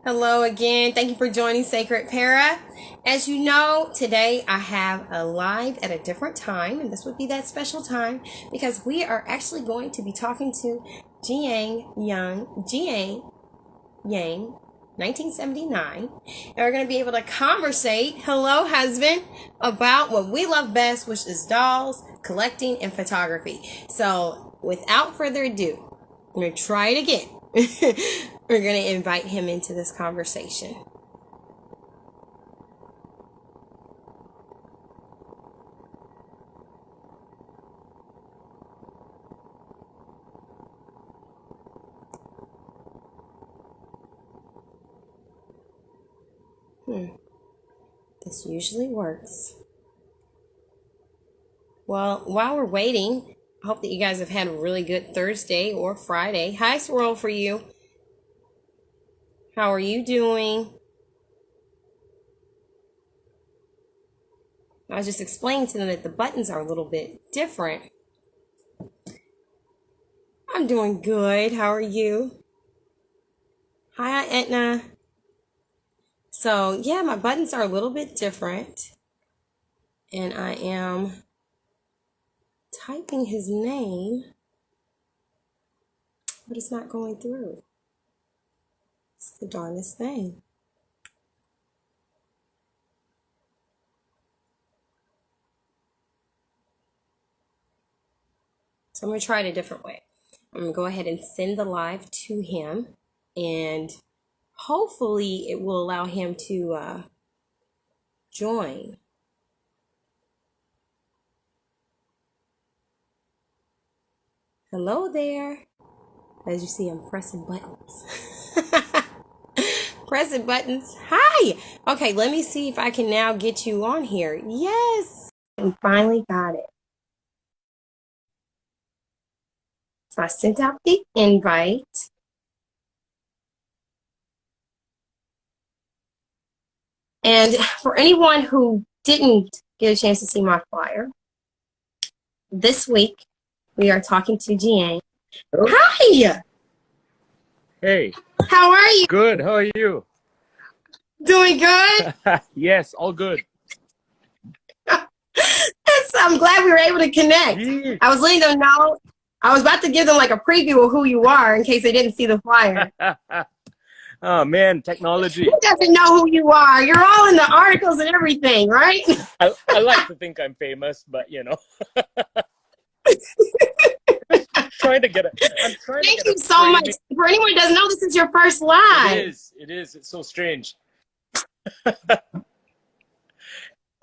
Hello again. Thank you for joining Sacred Para. As you know, today I have a live at a different time, and this would be that special time because we are actually going to be talking to Jian Yang, 1979, and we're going to be able to conversate, hello husband, about what we love best, which is dolls, collecting, and photography. So without further ado, I'm going to try it again. We're going to invite him into this conversation. This usually works. Well, while we're waiting, I hope that you guys have had a really good Thursday or Friday. Hi, Swirl, for you. How are you doing? I was just explaining to them that the buttons are a little bit different. I'm doing good. How are you? Hi, Etna. So, yeah, my buttons are a little bit different. And I am typing his name, but it's not going through. It's the darndest thing. So I'm going to try it a different way. I'm going to go ahead and send the live to him, and hopefully it will allow him to join. Hello there. As you see, I'm pressing buttons. Pressing buttons. Hi. Okay, let me see if I can now get you on here. Yes. We finally got it. So I sent out the invite. And for anyone who didn't get a chance to see my flyer, this week we are talking to Jian. Hello. Hi. Hey. How are you? Good. How are you? Doing good? Yes, all good. I'm glad we were able to connect. Yeah. I was letting them know. I was about to give them like a preview of who you are in case they didn't see the flyer. Oh, man, technology. Who doesn't know who you are? You're all in the articles and everything, right? I like to think I'm famous, but you know. Trying to get it. Thank you so much. For anyone who doesn't know, this is your first live. It is. It is. It's so strange.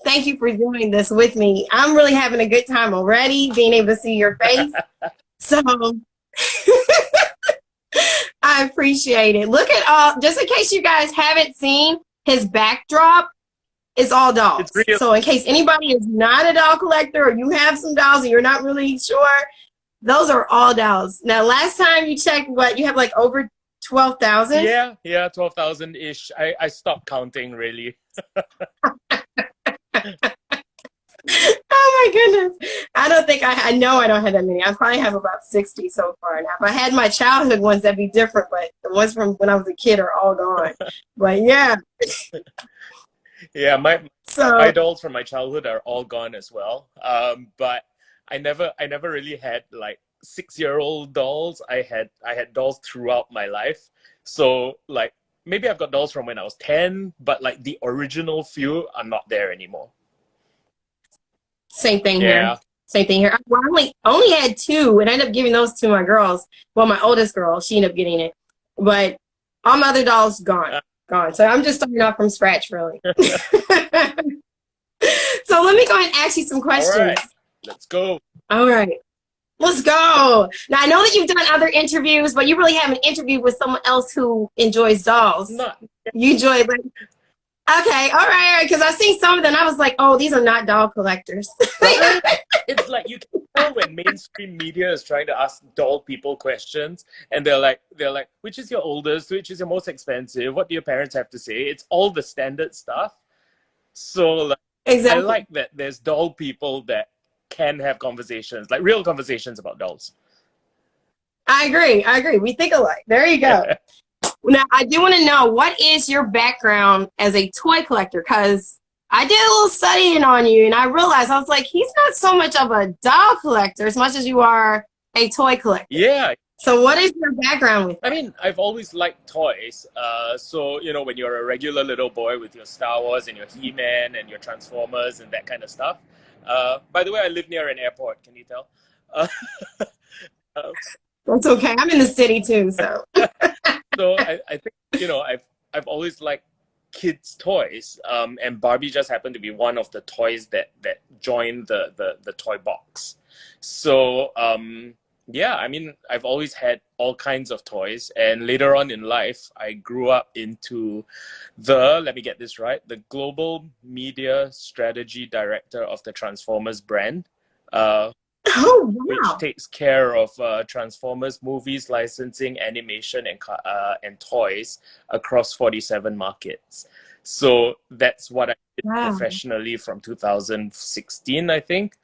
Thank you for doing this with me. I'm really having a good time already, being able to see your face. So I appreciate it. Look at all, just in case you guys haven't seen, his backdrop is all dolls. It's real. So in case anybody is not a doll collector or you have some dolls and you're not really sure, those are all dolls. Now, last time you checked, what, you have like over 12,000? Yeah, 12,000-ish. I stopped counting, really. Oh my goodness. I don't think I know I don't have that many. I probably have about 60 so far now. If I had my childhood ones, that'd be different, but the ones from when I was a kid are all gone. But yeah. Yeah, my dolls from my childhood are all gone as well. But I never really had like 6-year-old dolls. I had dolls throughout my life. So like maybe I've got dolls from when I was 10, but like the original few are not there anymore. Same thing here. Same thing here. Well, I only had 2 and I ended up giving those to my girls. Well, my oldest girl, she ended up getting it. But all my other dolls gone. So I'm just starting off from scratch, really. So let me go ahead and ask you some questions. All right. Let's go. All right. Let's go. Now, I know that you've done other interviews, but you really haven't interviewed with someone else who enjoys dolls. You enjoy it. Okay, all right, because I've seen some of them, and I was like, oh, these are not doll collectors. It's like you can tell when mainstream media is trying to ask doll people questions, and they're like, which is your oldest? Which is your most expensive? What do your parents have to say? It's all the standard stuff. So like, exactly. I like that there's doll people that can have conversations, like real conversations about dolls. I agree. We think alike. There you go. Now, I do want to know, what is your background as a toy collector? Because I did a little studying on you and I realized, I was like, he's not so much of a doll collector as much as you are a toy collector. Yeah. So what is your background with I that? mean, I've always liked toys. So, you know, when you're a regular little boy with your Star Wars and your He-Man and your Transformers and that kind of stuff. By the way, I live near an airport. Can you tell? Uh, uh, That's okay. I'm in the city too, so. so I think, you know, I've always liked kids' toys. And Barbie just happened to be one of the toys that joined the toy box. So, yeah, I mean, I've always had all kinds of toys, and later on in life, I grew up into let me get this right, the Global Media Strategy Director of the Transformers brand, Oh, which wow. takes care of Transformers movies, licensing, animation, and toys across 47 markets. So that's what I did Wow. professionally from 2016, I think.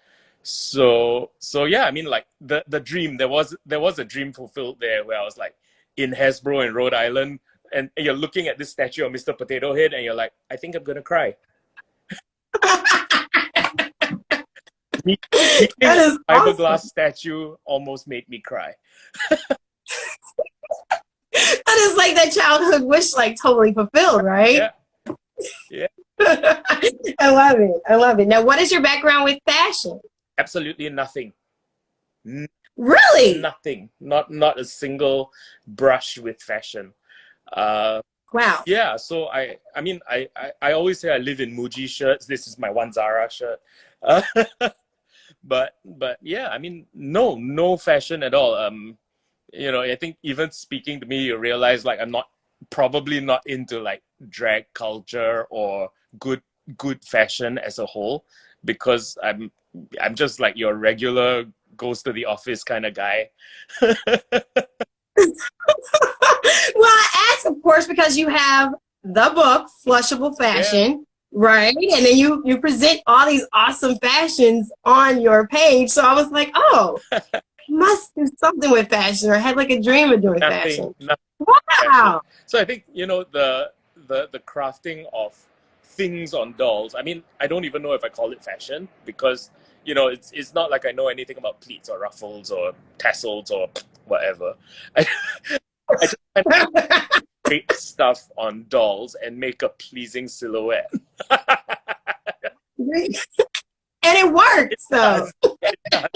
So yeah, I mean, like the dream, there was a dream fulfilled there where I was like in Hasbro in Rhode Island, and you're looking at this statue of Mr. Potato Head, and you're like, I think I'm gonna cry. Me- Meeting That a is fiberglass awesome. statue almost made me cry. That is like that childhood wish, like totally fulfilled, right? Yeah, yeah, I love it. I love it. Now, what is your background with fashion? absolutely nothing. Really? Nothing. Not a single brush with fashion. Uh, Wow. yeah. So I mean, I always say I live in Muji shirts. This is my one Zara shirt. Uh, but yeah, I mean, no fashion at all. You know, I think even speaking to me, you realize like I'm probably not into like drag culture or good good fashion as a whole, because I'm just like your regular goes to the office kind of guy. Well, I ask, of course, because you have the book, Flushable Yeah, Fashion, right? And then you present all these awesome fashions on your page. So I was like, oh, you must do something with fashion or had like a dream of doing fashion. nothing fashion. Wow. So I think, you know, the crafting of things on dolls. I mean, I don't even know if I call it fashion, because you know it's not like I know anything about pleats or ruffles or tassels or whatever. I, I just kind of create stuff on dolls and make a pleasing silhouette. And it It works, though. does. It does.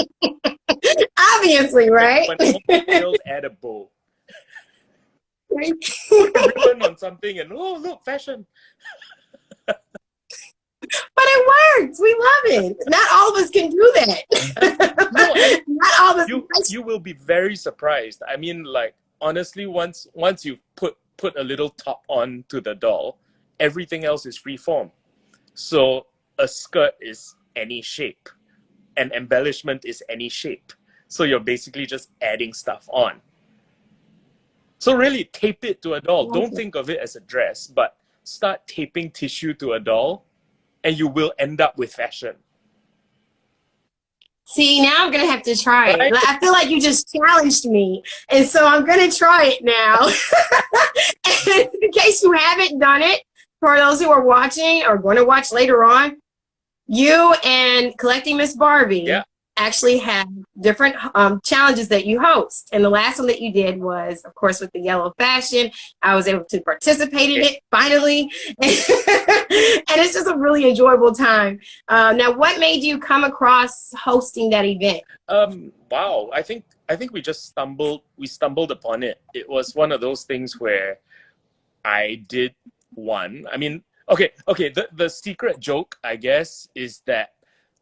Obviously, right? When all my skills add a bow. Put a ribbon on something and oh look, fashion. But it works. We love it. Not all of us can do that. No, I mean, Not all of us. you will be very surprised. I mean, like honestly, once you put a little top on to the doll, everything else is free form. So a skirt is any shape, an embellishment is any shape. So you're basically just adding stuff on. So really, tape it to a doll. Don't think of it as a dress, but start taping tissue to a doll, and you will end up with fashion. See, now I'm gonna have to try it. Right? I feel like you just challenged me, and so I'm gonna try it now. And in case you haven't done it, for those who are watching or going to watch later on, you and Collecting Miss Barbie Yeah. actually have different challenges that you host. And the last one that you did was, of course, with the yellow fashion. I was able to participate in it finally. And it's just a really enjoyable time. Now, what made you come across hosting that event? Wow. I think we stumbled upon it. It was one of those things where I did one. I mean, okay. The secret joke, I guess, is that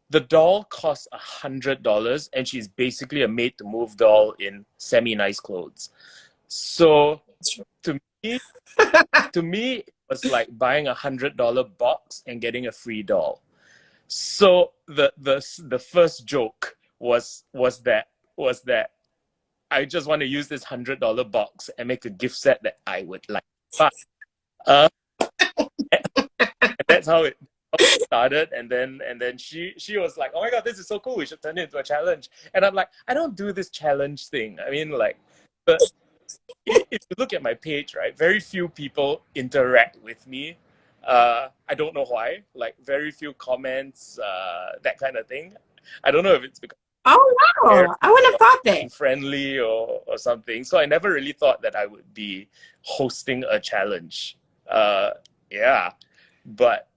the doll costs $100, and she's basically a made-to-move doll in semi-nice clothes. So to me, it was like buying $100 box and getting a free doll. So the first joke was that I just want to use this $100 box and make a gift set that I would like. But that's how it started, and then she was like, oh my god, this is so cool, we should turn it into a challenge. And I'm like, I don't do this challenge thing. I mean, like, the if you look at my page, right, very few people interact with me. I don't know why. Like very few comments, that kind of thing. I don't know if it's because Oh, they're wow. I wouldn't have thought that. unfriendly or something. So I never really thought that I would be hosting a challenge. Yeah, but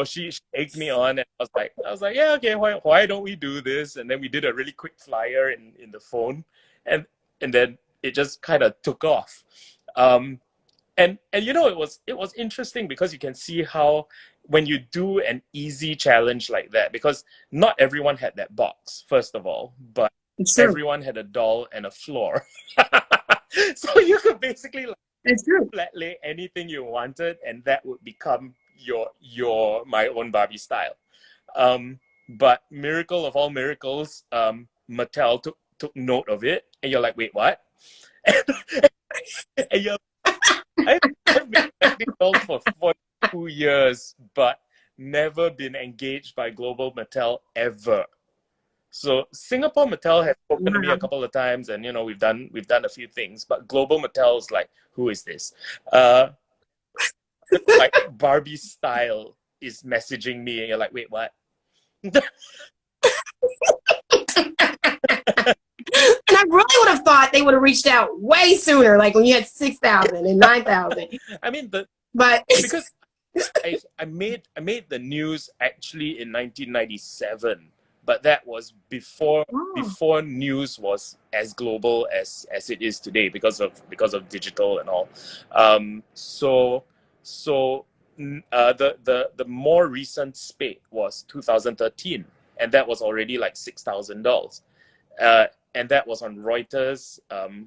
she egged me on, and I was like, yeah, okay, why don't we do this? And then we did a really quick flyer in the phone, and then it just kind of took off. Um, and it was interesting because you can see how when you do an easy challenge like that, because not everyone had that box, first of all, but It's true. everyone had a doll and a floor. So you could basically like It's true. flat lay anything you wanted, and that would become your my own Barbie style. But miracle of all miracles, Mattel took note of it, and you're like, wait, what? And you're I've been collecting dolls for 42 years, but never been engaged by Global Mattel ever. So Singapore Mattel has spoken to me a Wow. couple of times, and we've done a few things, but Global Mattel is like, who is this? Uh, like Barbie style is messaging me, and you're like, wait, what? And I really would have thought they would have reached out way sooner, like when you had 6,000 and 9,000. I mean, But because I made the news actually in 1997, but that was before oh, before news was as global as it is today because of digital and all. So the more recent spate was 2013, and that was already like $6,000. And that was on Reuters,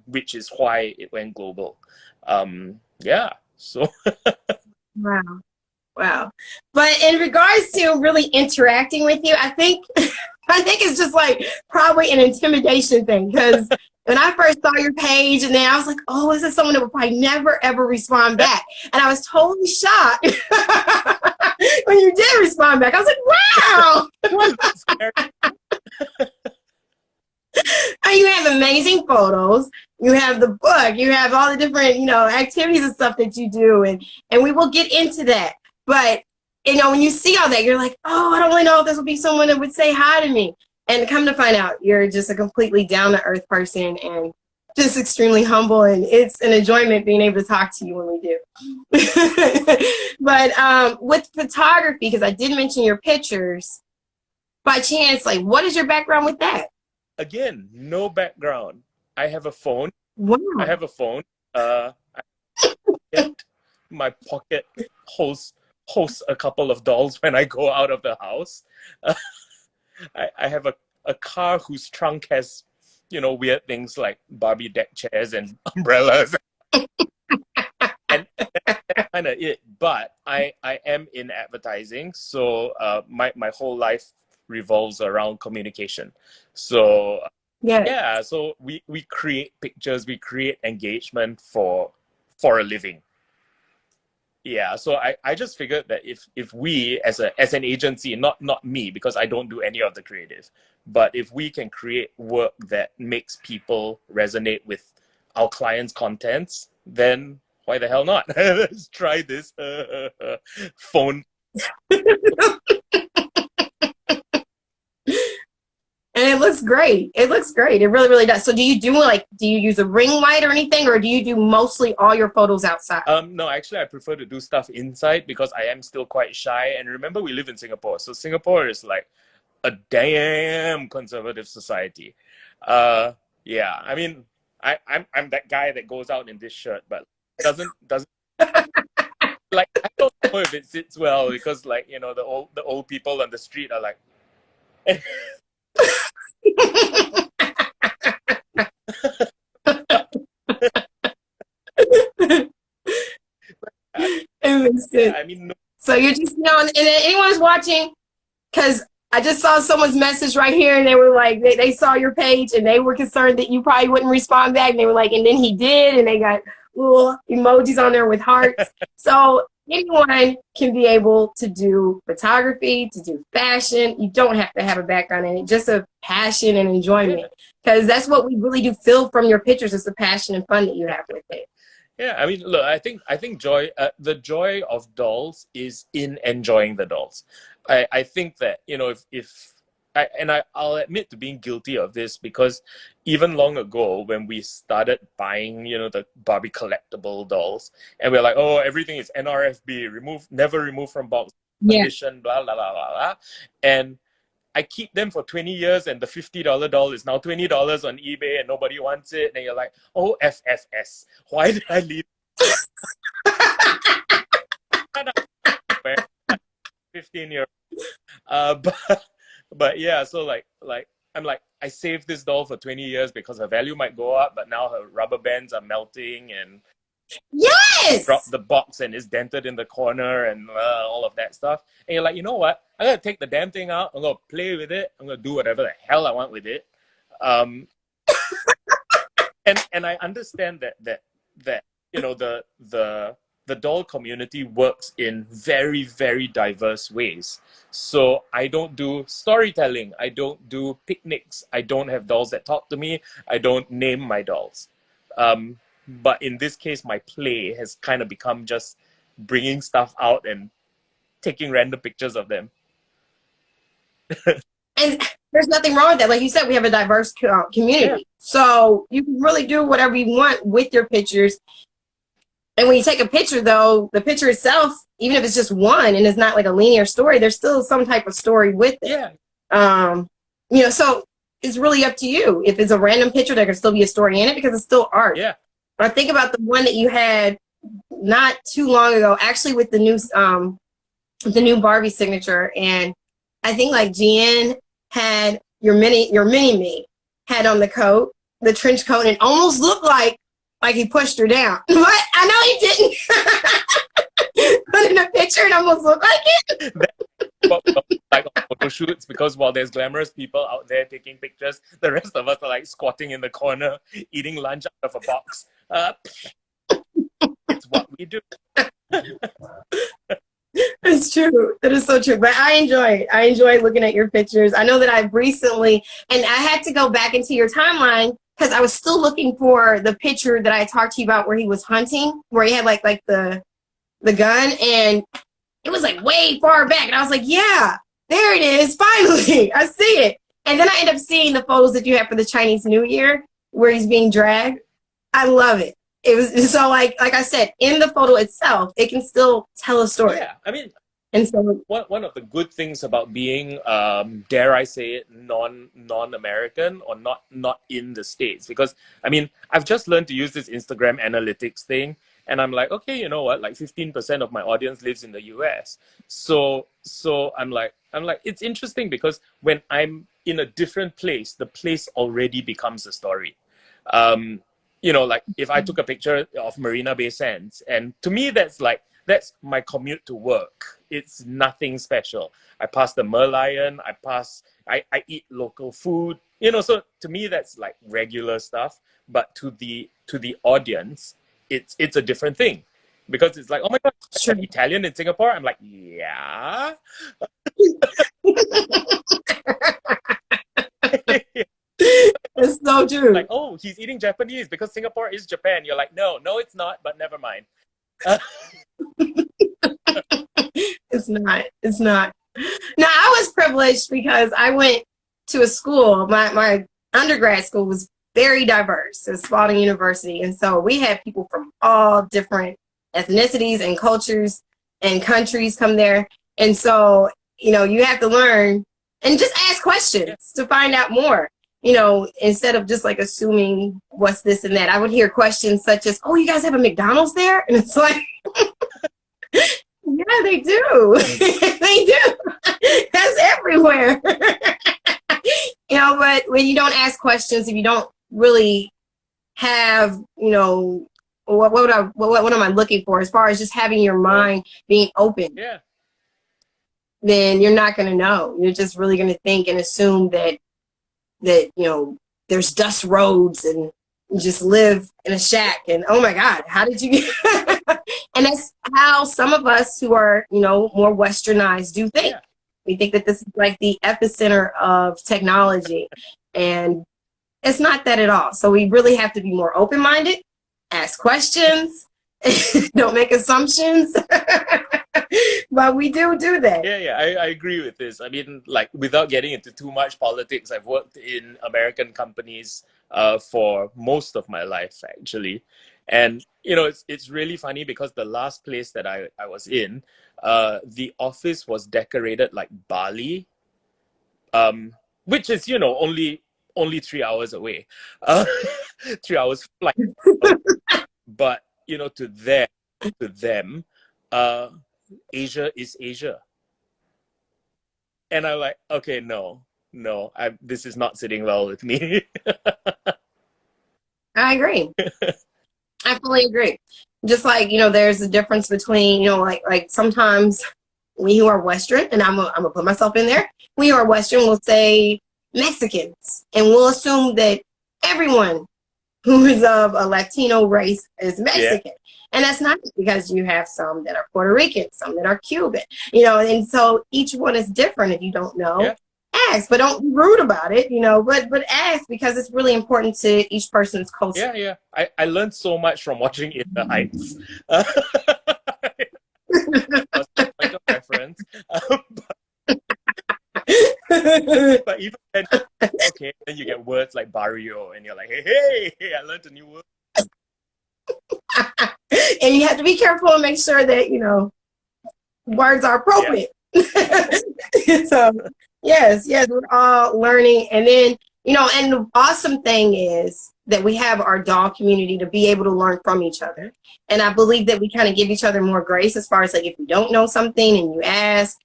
which is why it went global. Yeah, so wow. Wow. But in regards to really interacting with you, I think I think it's just like probably an intimidation thing because when I first saw your page and then I was like, oh, is this someone that would probably never ever respond back? And I was totally shocked when you did respond back. I was like, wow. And you have amazing photos. You have the book. You have all the different, activities and stuff that you do, and we will get into that. But when you see all that, you're like, oh, I don't really know if this would be someone that would say hi to me. And come to find out, you're just a completely down to earth person and just extremely humble. And it's an enjoyment being able to talk to you when we do. But with photography, because I did mention your pictures, by chance, like, what is your background with that? Again, no background. I have a phone. I Wow. have a phone. My pocket hosts a couple of dolls when I go out of the house. Uh, I have a car whose trunk has, weird things like Barbie deck chairs and umbrellas. And that's kind of it. But I am in advertising, so my whole life revolves around communication. So Yeah. yeah, so we create pictures, we create engagement for a living. Yeah, so I just figured that if we as an agency, not me because I don't do any of the creative, but if we can create work that makes people resonate with our clients' contents, then why the hell not? Let's try this phone. And it looks great. It looks great. It really, really does. So do you use a ring light or anything, or do you do mostly all your photos outside? No, actually, I prefer to do stuff inside because I am still quite shy. And remember, we live in Singapore, so Singapore is like a damn conservative society. Uh, yeah, I mean, I'm that guy that goes out in this shirt, but doesn't like I don't know if it sits well because like the old people on the street are like. It makes Yeah, sense. I mean, no, So you're just, and then anyone's watching, because I just saw someone's message right here, and they were like, they saw your page, and they were concerned that you probably wouldn't respond back, and they were like, and then he did, and they got little emojis on there with hearts. So anyone can be able to do photography, to do fashion. You don't have to have a background in it, just a passion and enjoyment. Because that's what we really do feel from your pictures, is the passion and fun that you have with it. Yeah, I mean, look, I think joy, the joy of dolls is in enjoying the dolls. I think that, you know, if I'll admit to being guilty of this, because even long ago when we started buying, you know, the Barbie collectible dolls, and we're like, oh, everything is NRFB, never remove from box, condition, blah blah blah blah blah, and I keep them for 20 years, and the $50 doll is now $20 on eBay and nobody wants it. And you're like, oh, FFS. Why did I leave 15 years? But yeah, so like I'm like, I saved this doll for 20 years because her value might go up, but now her rubber bands are melting and yes, drop the box and it's dented in the corner and all of that stuff. And you're like, you know what? I'm gonna take the damn thing out. I'm gonna play with it. I'm gonna do whatever the hell I want with it. And I understand that you know the doll community works in very, very diverse ways. So I don't do storytelling. I don't do picnics. I don't have dolls that talk to me. I don't name my dolls. But in this case, my play has kind of become just bringing stuff out and taking random pictures of them. And there's nothing wrong with that. Like you said, we have a diverse community. Yeah. So you can really do whatever you want with your pictures. And when you take a picture, though, the picture itself, even if it's just one and it's not like a linear story, there's still some type of story with it. Yeah. You know, so it's really up to you. If it's a random picture, there can still be a story in it because it's still art. Yeah. But I think about the one that you had not too long ago, actually with the new Barbie signature, and I think like Jian had your mini me had on the coat, the trench coat, and it almost looked like he pushed her down. But I know he didn't. But in the picture, it almost looked like it. Like on photo shoots, because while there's glamorous people out there taking pictures, the rest of us are like squatting in the corner, eating lunch out of a box. It's what we do. It's true. That is so true. But I enjoy it. I enjoy looking at your pictures. I know that I've recently, and I had to go back into your timeline because I was still looking for the picture that I talked to you about where he was hunting, where he had like the gun, and it was like way far back. And I was like, yeah, there it is. Finally, I see it. And then I end up seeing the photos that you have for the Chinese New Year where he's being dragged. I love it. It was so like I said, in the photo itself, it can still tell a story. Yeah, I mean, and so one of the good things about being, dare I say it, non-American or not in the States, because I mean, I've just learned to use this Instagram analytics thing, and I'm like, okay, you know what? Like 15% of my audience lives in the US, so I'm like, it's interesting because when I'm in a different place, the place already becomes a story. You know, like if I took a picture of Marina Bay Sands, and to me, that's my commute to work. It's nothing special. I pass the Merlion, I eat local food, you know, so to me, that's like regular stuff. But to the audience, it's a different thing, because it's like, oh my God, sure. Italian in Singapore? I'm like, yeah. It's so true. Like, oh, he's eating Japanese because Singapore is Japan. You're like, no, it's not, but never mind. It's not. Now, I was privileged because I went to a school. My undergrad school was very diverse. It was Spalding University. And so we had people from all different ethnicities and cultures and countries come there. And so, you know, you have to learn and just ask questions to find out more. You know, instead of just like assuming what's this and that, I would hear questions such as, oh, you guys have a McDonald's there? And it's like, yeah, they do. They do. That's everywhere. You know, but when you don't ask questions, if you don't really have, you know, what am I looking for as far as just having your mind being open? Yeah. Then you're not going to know. You're just really going to think and assume that, you know, there's dust roads and you just live in a shack. And oh my God, how did you get And that's how some of us who are, more westernized do think. Yeah. We think that this is like the epicenter of technology. And it's not that at all. So we really have to be more open-minded, ask questions, don't make assumptions. But we do that. Yeah, I agree with this. I mean, like, without getting into too much politics, I've worked in American companies for most of my life, actually. And, it's really funny because the last place that I was in, the office was decorated like Bali, which is, only 3 hours away, 3 hours flight. But, to them, uh, Asia is Asia. And I'm like, okay, no, this is not sitting well with me. I agree. I fully agree. Just like, there's a difference between, like sometimes we who are Western, and I'm gonna put myself in there, we who are Western will say Mexicans, and we'll assume that everyone who is of a Latino race is Mexican. Yeah. And that's not because you have some that are Puerto Rican, some that are Cuban, and so each one is different. If you don't know, yeah, ask, but don't be rude about it, but ask, because it's really important to each person's culture. Yeah. I learned so much from watching In the Heights. Point of reference. But even then, okay, then you get words like barrio, and you're like, hey, I learned a new word. And you have to be careful and make sure that, words are appropriate. Yeah. So, yes, we're all learning. And then, and the awesome thing is that we have our doll community to be able to learn from each other. And I believe that we kind of give each other more grace as far as like if you don't know something and you ask.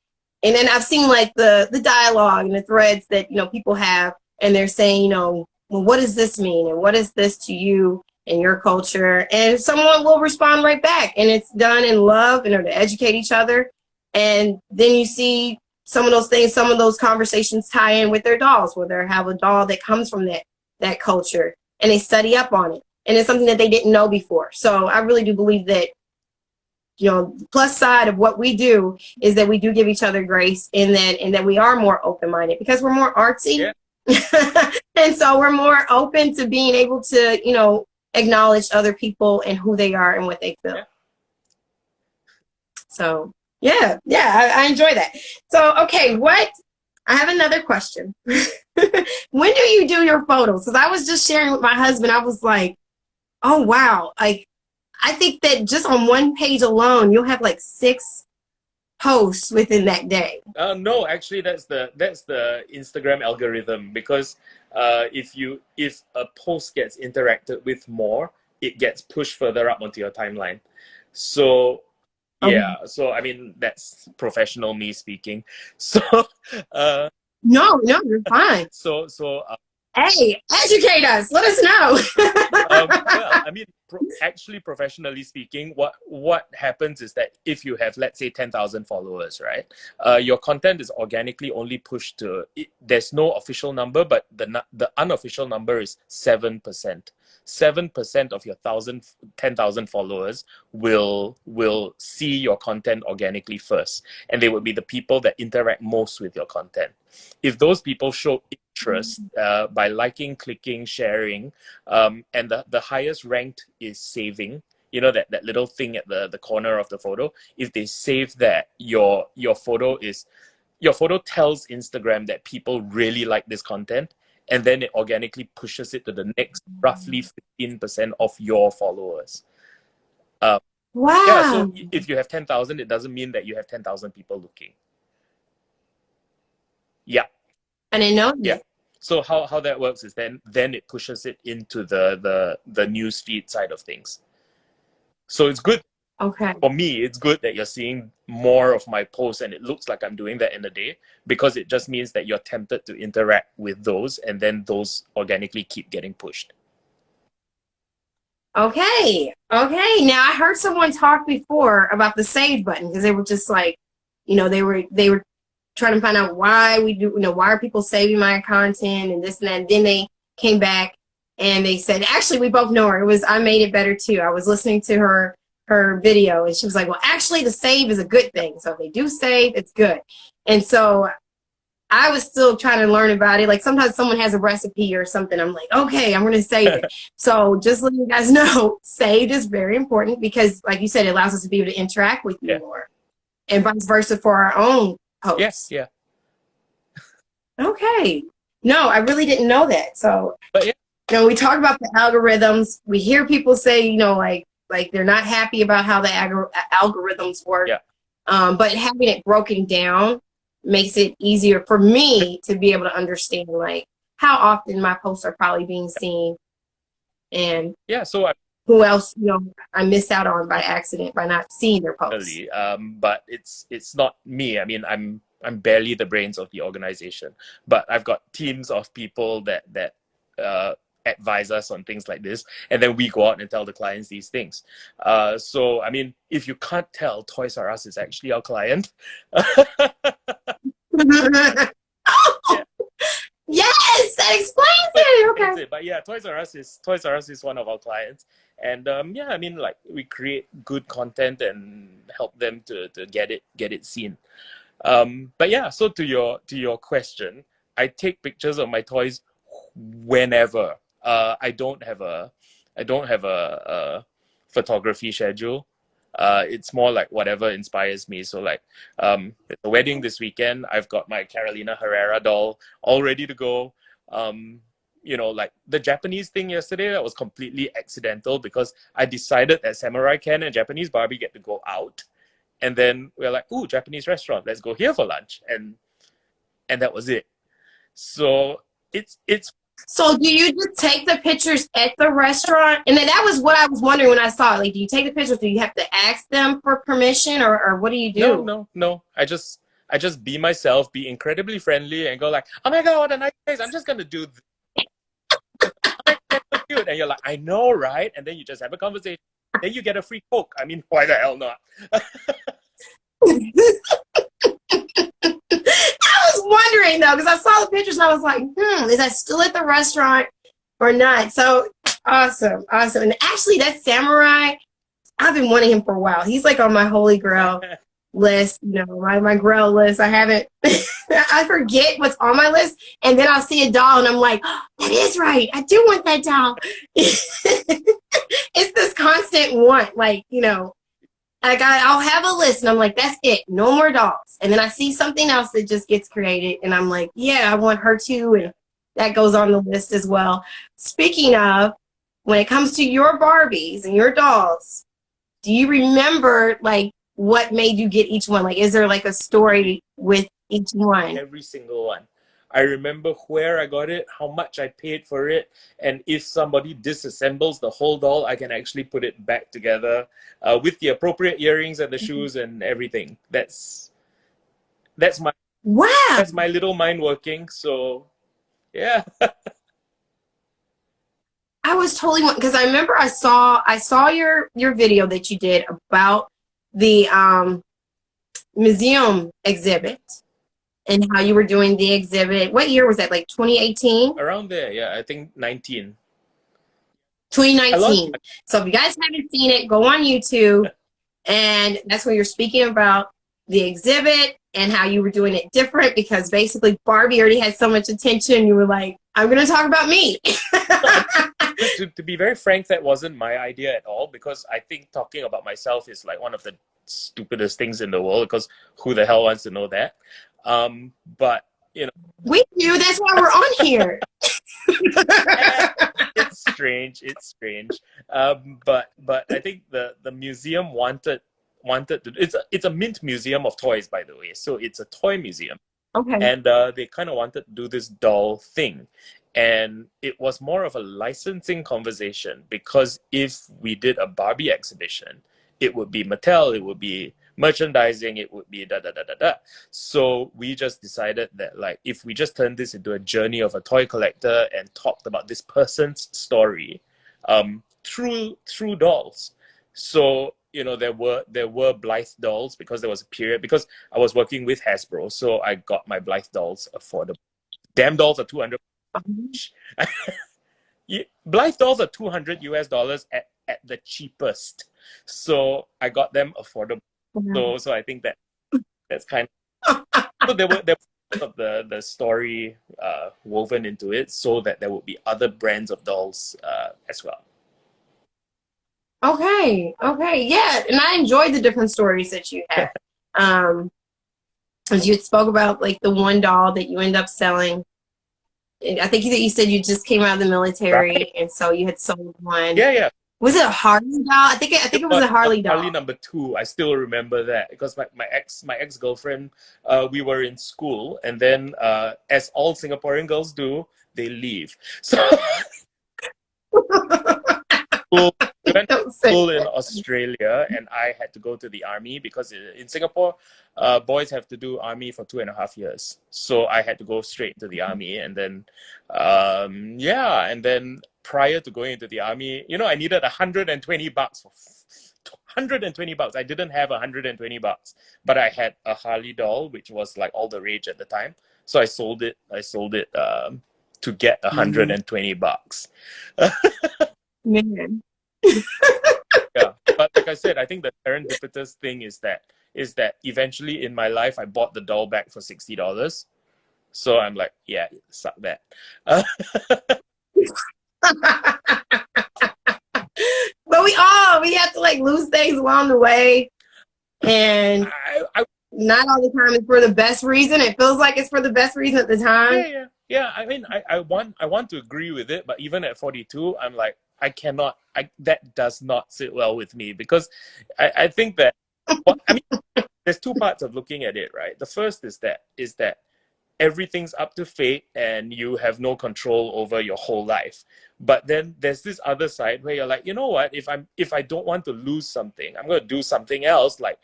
And then I've seen like the dialogue and the threads that, people have, and they're saying, well, what does this mean? And what is this to you and your culture? And someone will respond right back, and it's done in love, to educate each other. And then you see some of those things, some of those conversations tie in with their dolls, where they have a doll that comes from that culture, and they study up on it. And it's something that they didn't know before. So I really do believe that, the plus side of what we do is that we do give each other grace in that, and that we are more open-minded because we're more artsy. Yeah. And so we're more open to being able to, acknowledge other people and who they are and what they feel. Yeah. So, yeah, I enjoy that. So, okay, I have another question. When do you do your photos? Because I was just sharing with my husband, I was like, oh, wow. I think that just on one page alone, you'll have like 6 posts within that day. No, actually, that's the Instagram algorithm, because if a post gets interacted with more, it gets pushed further up onto your timeline. So yeah, so I mean, that's professional me speaking. So no, you're fine. So hey, educate us. Let us know. Well, I mean, actually, professionally speaking, what happens is that if you have, let's say, 10,000 followers, right? Your content is organically only pushed to. There's no official number, but the unofficial number is 7%. 7% of your 10,000 followers will see your content organically first, and they would be the people that interact most with your content. If those people show interest by liking, clicking, sharing, and the highest ranked is saving, that little thing at the corner of the photo, if they save that, your photo tells Instagram that people really like this content, and then it organically pushes it to the next roughly 15% of your followers. Wow. Yeah, so if you have 10,000, it doesn't mean that you have 10,000 people looking. Yeah. I didn't know that. Yeah. So how that works is then it pushes it into the news feed side of things. So it's good. Okay. For me, it's good that you're seeing more of my posts, and it looks like I'm doing that in a day, because it just means that you're tempted to interact with those, and then those organically keep getting pushed. Okay. Now I heard someone talk before about the save button, because they were just like, they were trying to find out why we do, why are people saving my content and this and that. And then they came back and they said, actually, we both know her. It was I Made It Better Too. I was listening to her her video, and she was like, well, actually the save is a good thing. So if they do save, it's good. And so I was still trying to learn about it. Like sometimes someone has a recipe or something. I'm like, okay, I'm going to save it. So just letting you guys know, saved is very important because, like you said, it allows us to be able to interact with you more, and vice versa for our own posts. Yeah. Okay. No, I really didn't know that. So, but yeah, you know, we talk about the algorithms. We hear people say, you know, like they're not happy about how the algorithms work. Yeah. But having it broken down makes it easier for me to be able to understand like how often my posts are probably being seen, and so who else, you know, I missed out on by accident by not seeing their posts. But it's not me. I mean, I'm barely the brains of the organization, but I've got teams of people that advise us on things like this, and then we go out and tell the clients these things. So I mean, if you can't tell, Toys R Us is actually our client. Oh, yes, that explains it. Okay. But yeah, Toys R Us is one of our clients, and yeah, I mean, like we create good content and help them to get it seen. But yeah, so to your question, I take pictures of my toys whenever. I don't have a photography schedule. It's more like whatever inspires me. So like at the wedding this weekend, I've got my Carolina Herrera doll all ready to go. You know, like the Japanese thing yesterday, that was completely accidental because I decided that Samurai Ken and Japanese Barbie get to go out. And then we're like, ooh, Japanese restaurant, let's go here for lunch. And that was it. So it's So do you just take the pictures at the restaurant? And then that was what I was wondering when I saw it. Like, do you take the pictures? Do you have to ask them for permission, or what do you do? No. I just be myself, be incredibly friendly, and go like, oh my god, what a nice place. I'm just gonna do this. Cute. And you're like, I know, right? And then you just have a conversation. Then you get a free Coke. I mean, why the hell not? I was wondering though, because I saw the pictures and I was like, is that still at the restaurant or not? So awesome. And actually that samurai, I've been wanting him for a while. He's like on my holy grail list, you know, my grail list. I haven't I forget what's on my list, and then I'll see a doll and I'm like, oh, that is right. I do want that doll. It's this constant want, like, you know, I'll have a list and I'm like, that's it, no more dolls. And then I see something else that just gets created and I'm like, yeah, I want her too. And that goes on the list as well. Speaking of, when it comes to your Barbies and your dolls, do you remember like what made you get each one? Like, is there like a story with each one? Every single one. I remember where I got it, how much I paid for it, and if somebody disassembles the whole doll, I can actually put it back together with the appropriate earrings and the shoes and everything. That's my that's my little mind working. So yeah. I was totally, because I remember I saw your video that you did about the museum exhibit and how you were doing the exhibit. What year was that? Like 2018? Around there, yeah. I think 19. 2019. So if you guys haven't seen it, go on YouTube, and that's where you're speaking about the exhibit and how you were doing it different, because basically Barbie already had so much attention. You were like, I'm going to talk about me. To be very frank, that wasn't my idea at all, because I think talking about myself is like one of the stupidest things in the world, because who the hell wants to know that? But, you know. We do. That's why we're on here. It's strange. But I think the museum wanted to. It's a mint museum of toys, by the way. So it's a toy museum. Okay. And they kind of wanted to do this doll thing. And it was more of a licensing conversation, because if we did a Barbie exhibition, it would be Mattel, it would be merchandising, it would be da. So we just decided that, like, if we just turned this into a journey of a toy collector and talked about this person's story through dolls. So, you know, there were Blythe dolls, because there was a period, because I was working with Hasbro, so I got my Blythe dolls affordable. Damn dolls are $200. Blythe dolls are $200 US at the cheapest. So I got them affordable. So I think that's kind of, so there was of the story woven into it, so that there would be other brands of dolls as well. Okay, yeah, and I enjoyed the different stories that you had. As you had spoke about, like the one doll that you end up selling. I think you said you just came out of the military, Right. and so you had sold one. Yeah. Was it a Harley doll? I think it was a Harley doll. Harley number 2. I still remember that because my ex-girlfriend, we were in school, and then as all Singaporean girls do, they leave. So we went to school in Australia, and I had to go to the army because in Singapore, boys have to do army for 2.5 years. So I had to go straight into the army, and then and then prior to going into the army, I needed $120 for $120. I didn't have $120, but I had a Harley doll, which was like all the rage at the time. So I sold it to get $120. Man. Yeah, but like I said, I think the serendipitous thing is that eventually in my life I bought the doll back for $60. So I'm like, yeah, suck that. But we have to like lose things along the way, and not all the time it's for the best reason. It feels like it's for the best reason at the time. Yeah. I mean, I want to agree with it, but even at 42, I'm like, I cannot. That does not sit well with me, because I think that. Well, I mean, there's two parts of looking at it, right? The first is that everything's up to fate and you have no control over your whole life. But then there's this other side where you're like, you know what? If I don't want to lose something, I'm going to do something else, like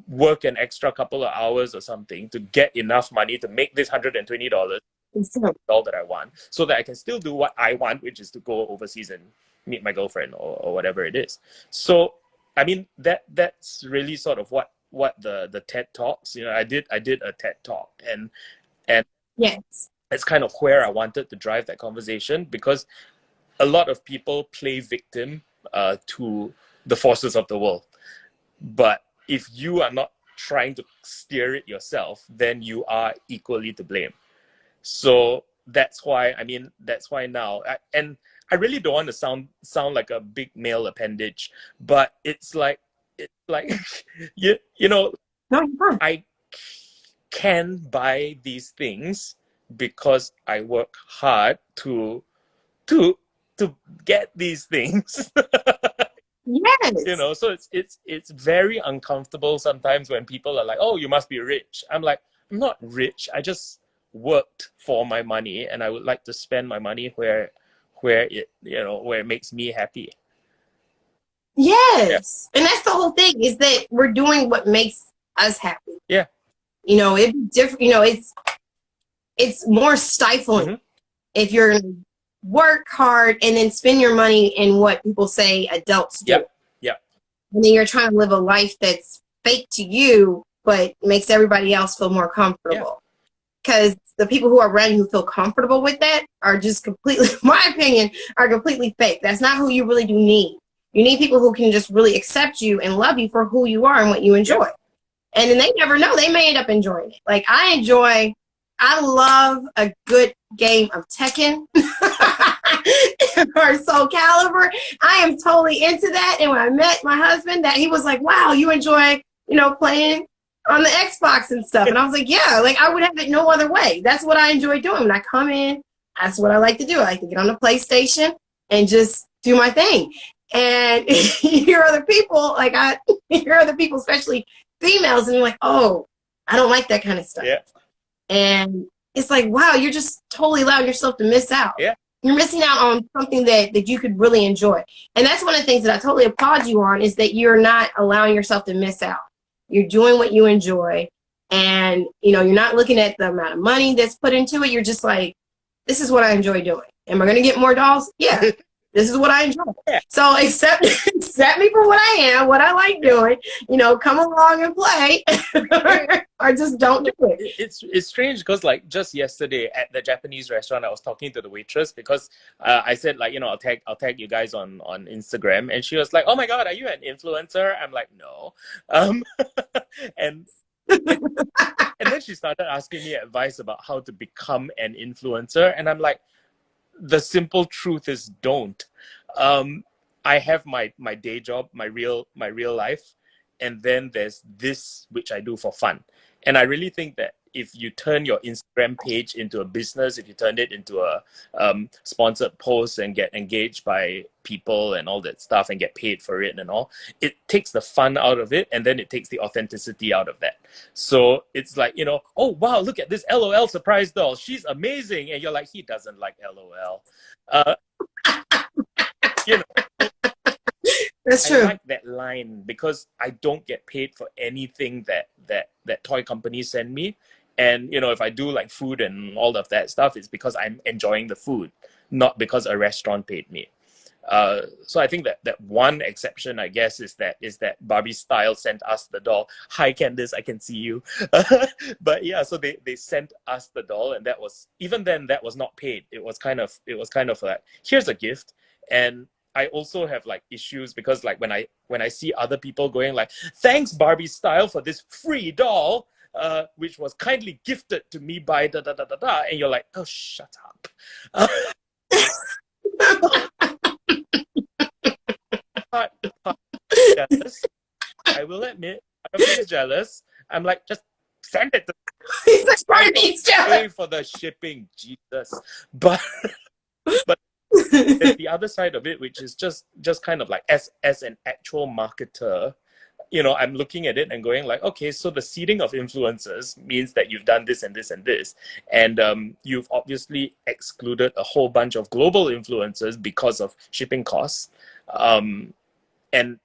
work an extra couple of hours or something to get enough money to make this $120 all that I want, so that I can still do what I want, which is to go overseas and meet my girlfriend or whatever it is. So I mean, that's really sort of what the TED Talks, I did a TED Talk, and yes, that's kind of where I wanted to drive that conversation, because a lot of people play victim to the forces of the world. But if you are not trying to steer it yourself, then you are equally to blame. So that's why now, and I really don't want to sound like a big male appendage, but it's like you know, I can buy these things because I work hard to get these things. Yes. So it's very uncomfortable sometimes when people are like, "Oh, you must be rich." I'm like, I'm not rich. I just worked for my money, and I would like to spend my money where it makes me happy. Yes. And that's the whole thing, is that we're doing what makes us happy. Yeah. It's different, it's more stifling if you're gonna work hard and then spend your money in what people say adults do. Yeah. And then you're trying to live a life that's fake to you, but makes everybody else feel more comfortable. Because the people who are around you who feel comfortable with that are just completely, in my opinion, are completely fake. That's not who you really do need. You need people who can just really accept you and love you for who you are and what you enjoy. Yeah. And then they never know. They may end up enjoying it. Like I love a good game of Tekken or Soul Calibur. I am totally into that. And when I met my husband, that he was like, wow, you enjoy, playing on the Xbox and stuff. And I was like, yeah, like I would have it no other way. That's what I enjoy doing. When I come in, that's what I like to do. I like to get on the PlayStation and just do my thing. And you hear other people, especially females, and you're like, oh, I don't like that kind of stuff. Yeah. And it's like, wow, you're just totally allowing yourself to miss out. Yeah. You're missing out on something that you could really enjoy. And that's one of the things that I totally applaud you on, is that you're not allowing yourself to miss out. You're doing what you enjoy, and you're not looking at the amount of money that's put into it. You're just like, this is what I enjoy doing. Am I going to get more dolls? Yeah. This is what I enjoy. Yeah. So accept me for what I am, what I like doing. You know, come along and play, or just don't do it. It's strange because like just yesterday at the Japanese restaurant, I was talking to the waitress because I said like, you know, I'll tag you guys on Instagram, and she was like, "Oh my God, are you an influencer?" I'm like, "No," and and then she started asking me advice about how to become an influencer, and I'm like, the simple truth is don't. Um, I have my day job, my real life, and then there's this which I do for fun. And I really think that if you turn your Instagram page into a business, if you turn it into a sponsored post and get engaged by people and all that stuff and get paid for it and all, it takes the fun out of it, and then it takes the authenticity out of that. So it's like, you know, oh wow, look at this LOL surprise doll. She's amazing. And you're like, he doesn't like LOL. Uh, you know, That's I true. like that line because I don't get paid for anything that toy companies send me. And you know, if I do like food and all of that stuff, it's because I'm enjoying the food, not because a restaurant paid me. So I think that one exception, I guess, is that Barbie Style sent us the doll. Hi Candice, I can see you. But yeah, so they sent us the doll, and that was, even then, that was not paid. It was kind of like, here's a gift. And I also have like issues because like when I see other people going like, thanks Barbie Style for this free doll, which was kindly gifted to me by da da da da da, and you're like, oh, shut up. Part jealous. I will admit, part of me is jealous. I'm like, just send it to He's like, I Barbies, pay for the shipping, Jesus. But there's the other side of it, which is just kind of like as an actual marketer, you know, I'm looking at it and going like, okay, so the seeding of influencers means that you've done this and this and this, and you've obviously excluded a whole bunch of global influencers because of shipping costs, um, and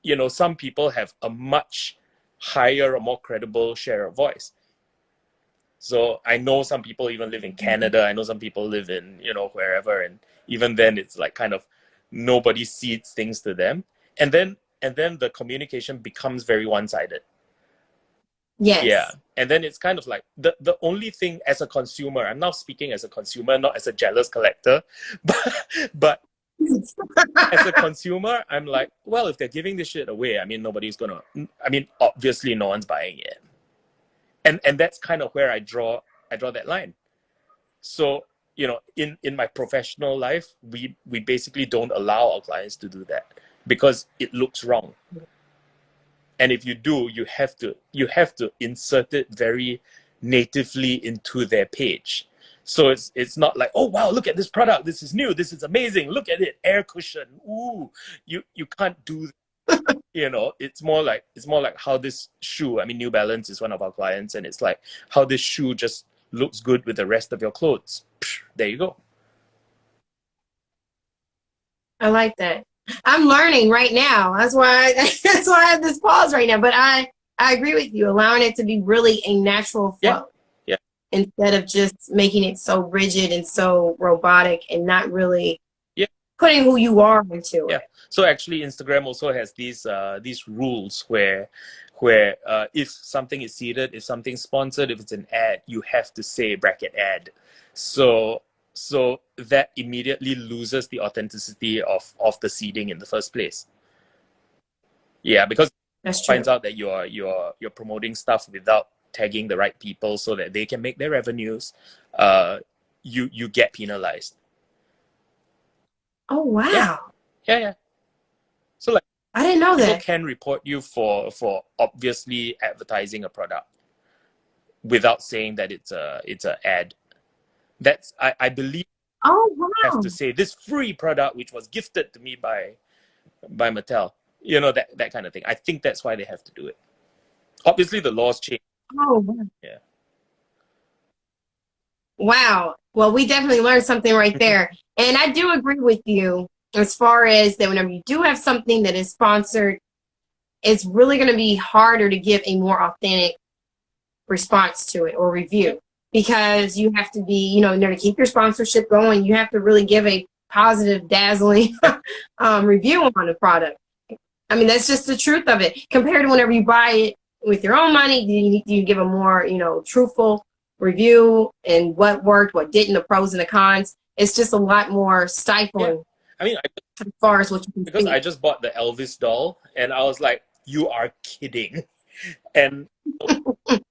you know, some people have a much higher or more credible share of voice. So I know some people even live in Canada. I know some people live in, you know, wherever, and even then it's like kind of nobody seeds things to them. And then the communication becomes very one-sided. Yeah. yes. And then it's kind of like the only thing as a consumer, I'm now speaking as a consumer, not as a jealous collector, but as a consumer, I'm like, well, if they're giving this shit away, I mean, obviously no one's buying it. And that's kind of where I draw that line. So, you know, in my professional life, we basically don't allow our clients to do that because it looks wrong. And if you do, you have to insert it very natively into their page. So it's not like, oh wow, look at this product, this is new, this is amazing, look at it, air cushion. Ooh, you can't do that. You know, it's more like how this shoe, I mean, New Balance is one of our clients, and it's like how this shoe just looks good with the rest of your clothes. Psh, there you go. I like that. I'm learning right now. That's why that's why I have this pause right now. But I agree with you, allowing it to be really a natural Yeah. flow Yeah. instead of just making it so rigid and so robotic and not really Yeah. putting who you are into Yeah. it. So actually, Instagram also has these rules where if something is seeded, if something's sponsored, if it's an ad, you have to say bracket ad. So that immediately loses the authenticity of the seeding in the first place. Yeah, because That's it true. finds out that you're promoting stuff without tagging the right people so that they can make their revenues, you get penalized. Oh Yeah, wow. yeah. So like, I didn't know people that. can report you for obviously advertising a product without saying that it's a ad. That's I believe Oh I have wow. to say this free product which was gifted to me by Mattel. You know, that kind of thing. I think that's why they have to do it. Obviously, the laws change. Oh wow. Yeah. Wow. Well, we definitely learned something right there. And I do agree with you as far as that whenever you do have something that is sponsored, it's really going to be harder to give a more authentic response to it or review because you have to be, you know, in order to keep your sponsorship going, you have to really give a positive, dazzling review on the product. I mean, that's just the truth of it. Compared to whenever you buy it with your own money, you give a more, truthful review and what worked, what didn't, the pros and the cons. It's just a lot more stifling. Yeah. I mean, as far as what you can because see. I just bought the Elvis doll, and I was like, "You are kidding!" And it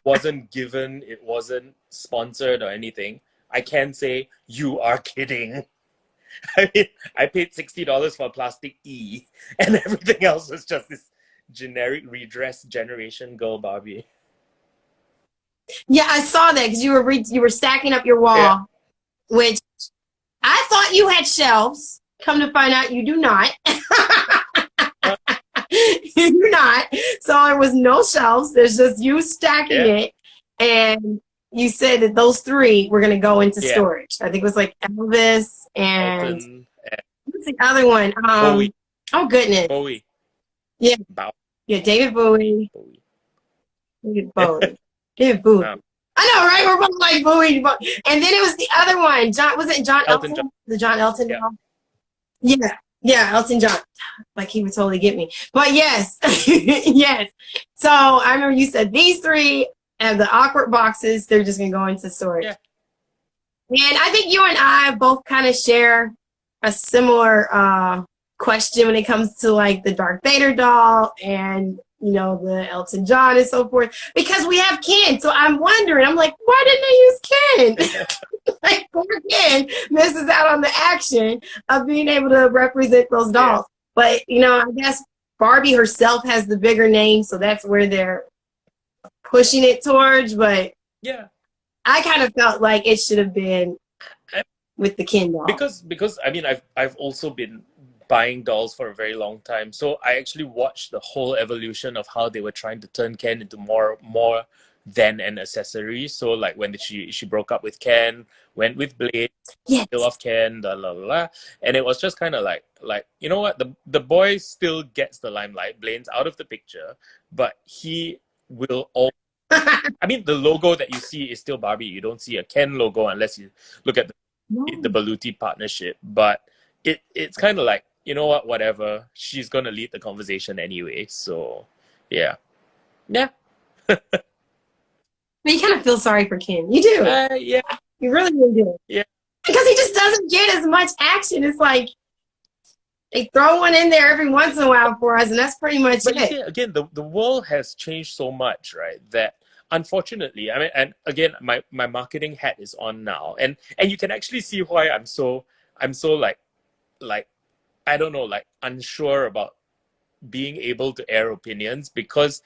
wasn't given, it wasn't sponsored or anything. I can say, "You are kidding." I mean, I paid $60 for a plastic E, and everything else was just this generic redress generation girl Barbie. Yeah, I saw that because you were stacking up your wall, Yeah. which I thought you had shelves. Come to find out, you do not. You do not. So there was no shelves. There's just you stacking it, and you said that those three were going to go into storage. I think it was like Elvis and Elton, what's the other one? Bowie. Oh goodness. Bowie. Yeah. Bow. Yeah, David Bowie. Bowie. David Bowie. David Bowie. I know, right? We're both like Bowie. And then it was the other one. Was it John Elton? John. The John Elton Yeah. doll? Yeah. Yeah, Elton John. Like he would totally get me. But yes. Yes. So I remember you said these three have the awkward boxes. They're just going to go into storage. Yeah. And I think you and I both kind of share a similar question when it comes to like the Darth Vader doll and the Elton John and so forth, because we have Ken. So I'm wondering, I'm like, why didn't they use Ken? Like poor Ken misses out on the action of being able to represent those dolls. But I guess Barbie herself has the bigger name, so that's where they're pushing it towards. But yeah, I kind of felt like it should have been with the Ken doll. Because I mean I've also been buying dolls for a very long time, so I actually watched the whole evolution of how they were trying to turn Ken into more than an accessory. So like when she broke up with Ken, went with Blade, still off Ken, la la la, and it was just kind of like you know what, the boy still gets the limelight. Blaine's out of the picture, but he will all. I mean, the logo that you see is still Barbie. You don't see a Ken logo unless you look at the Beluti partnership. But it's kind of like, you know what, whatever. She's gonna lead the conversation anyway. So yeah. But you kind of feel sorry for Ken. You do. Yeah. You really do. Yeah. Because he just doesn't get as much action. It's like they throw one in there every once in a while for us, and that's pretty much but it. You see, again, the world has changed so much, right? That unfortunately, I mean, and again, my marketing hat is on now, and you can actually see why I'm so like I don't know, like unsure about being able to air opinions because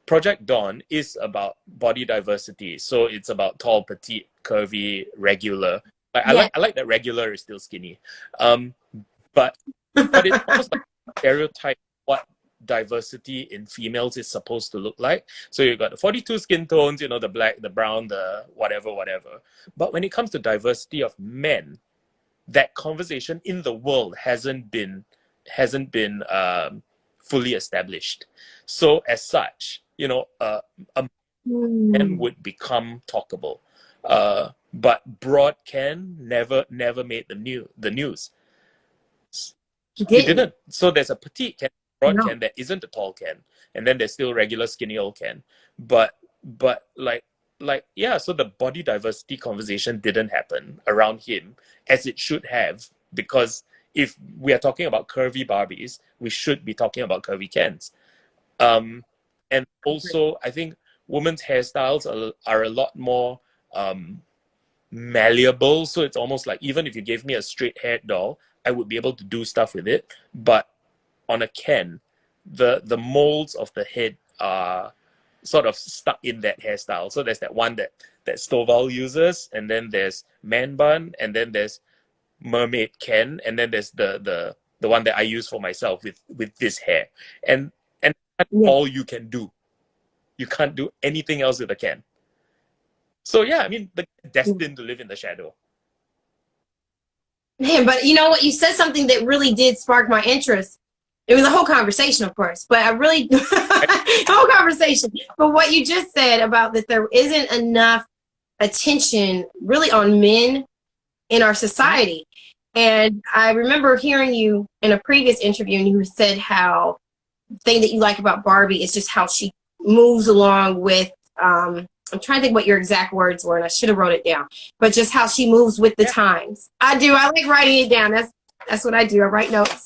Project Dawn is about body diversity. So it's about tall, petite, curvy, regular. Like I like that regular is still skinny. But it's almost like a stereotype what diversity in females is supposed to look like. So you've got the 42 skin tones, the black, the brown, the whatever. But when it comes to diversity of men, that conversation in the world hasn't been fully established. So as such, a man would become talkable. But broad Ken never made the news. He didn't. So there's a petite Ken, broad Ken that isn't a tall Ken, and then there's still regular skinny old Ken. But so the body diversity conversation didn't happen around him as it should have, because if we are talking about curvy Barbies, we should be talking about curvy Kens. And also, I think women's hairstyles are a lot more malleable. So it's almost like even if you gave me a straight-haired doll, I would be able to do stuff with it. But on a Ken, the molds of the head are sort of stuck in that hairstyle. So there's that one that Stovall uses, and then there's man bun, and then there's mermaid Ken, and then there's the one that I use for myself with this hair. And that's all you can do. You can't do anything else with a Ken. So yeah, I mean, they're destined to live in the shadow. Man, but you know what? You said something that really did spark my interest. It was a whole conversation, of course, but whole conversation. But what you just said about that there isn't enough attention really on men in our society. And I remember hearing you in a previous interview, and you said how the thing that you like about Barbie is just how she moves along with, I'm trying to think what your exact words were, and I should have wrote it down, but just how she moves with the times. I do. I like writing it down. That's what I do. I write notes.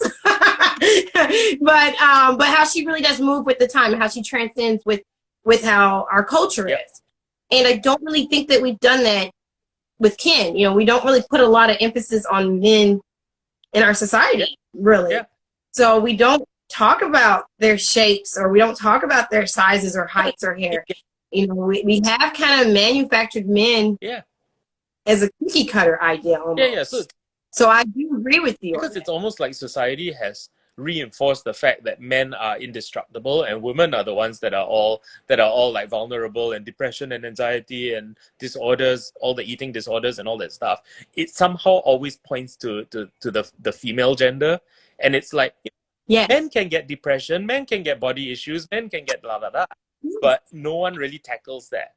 but how she really does move with the time, and how she transcends with how our culture is. And I don't really think that we've done that with Ken. You know, we don't really put a lot of emphasis on men in our society, really. So we don't talk about their shapes, or we don't talk about their sizes or heights or hair. You know, we have kind of manufactured men as a cookie cutter idea almost. So I do agree with you. Because it's almost like society has reinforced the fact that men are indestructible and women are the ones that are all like vulnerable, and depression and anxiety and disorders, all the eating disorders and all that stuff. It somehow always points to the female gender, and it's like men can get depression, men can get body issues, men can get blah blah blah, but no one really tackles that.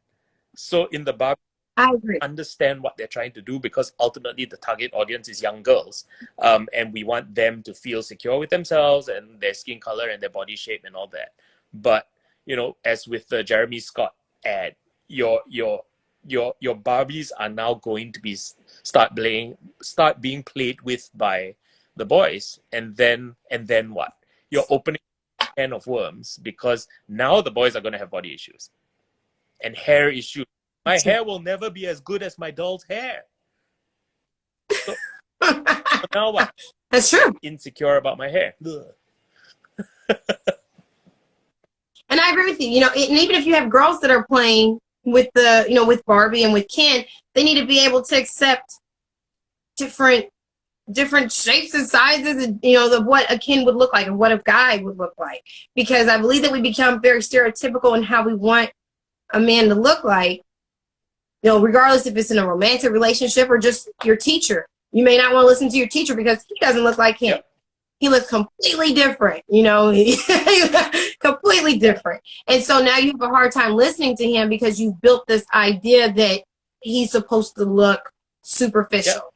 So in the Barbie, I agree. Understand what they're trying to do, because ultimately the target audience is young girls, and we want them to feel secure with themselves and their skin color and their body shape and all that. But you know, as with the Jeremy Scott ad, your Barbies are now going to be start being played with by the boys, and then what? You're opening a can of worms, because now the boys are going to have body issues and hair issues. My hair will never be as good as my doll's hair. So now what? That's true. Insecure about my hair. And I agree with you. You know, and even if you have girls that are playing with the, you know, with Barbie and with Ken, they need to be able to accept different shapes and sizes, and you know, of what a Ken would look like and what a guy would look like. Because I believe that we become very stereotypical in how we want a man to look like. You know, regardless if it's in a romantic relationship or just your teacher. You may not want to listen to your teacher because he doesn't look like him. He looks completely different, you know, completely different. And so now you have a hard time listening to him because you've built this idea that he's supposed to look superficial.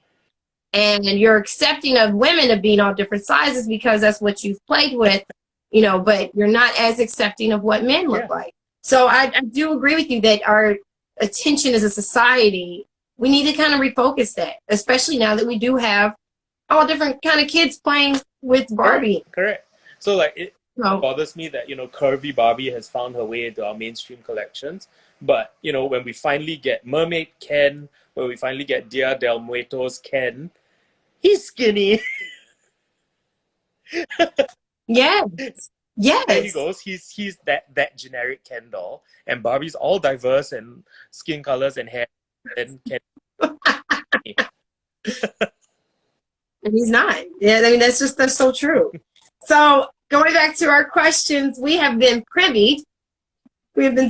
And you're accepting of women of being all different sizes because that's what you've played with, you know, but you're not as accepting of what men look like. So I do agree with you that our attention as a society, we need to kind of refocus that, especially now that we do have all different kind of kids playing with Barbie. Correct. So like it bothers me that, you know, curvy Barbie has found her way into our mainstream collections, but you know, when we finally get Mermaid Ken, when we finally get Dia del Muerto's Ken, he's skinny. Yes. There he goes. He's that generic Ken doll, and Barbie's all diverse and skin colors and hair. And Ken. And he's not. Yeah, I mean that's so true. So going back to our questions, we have been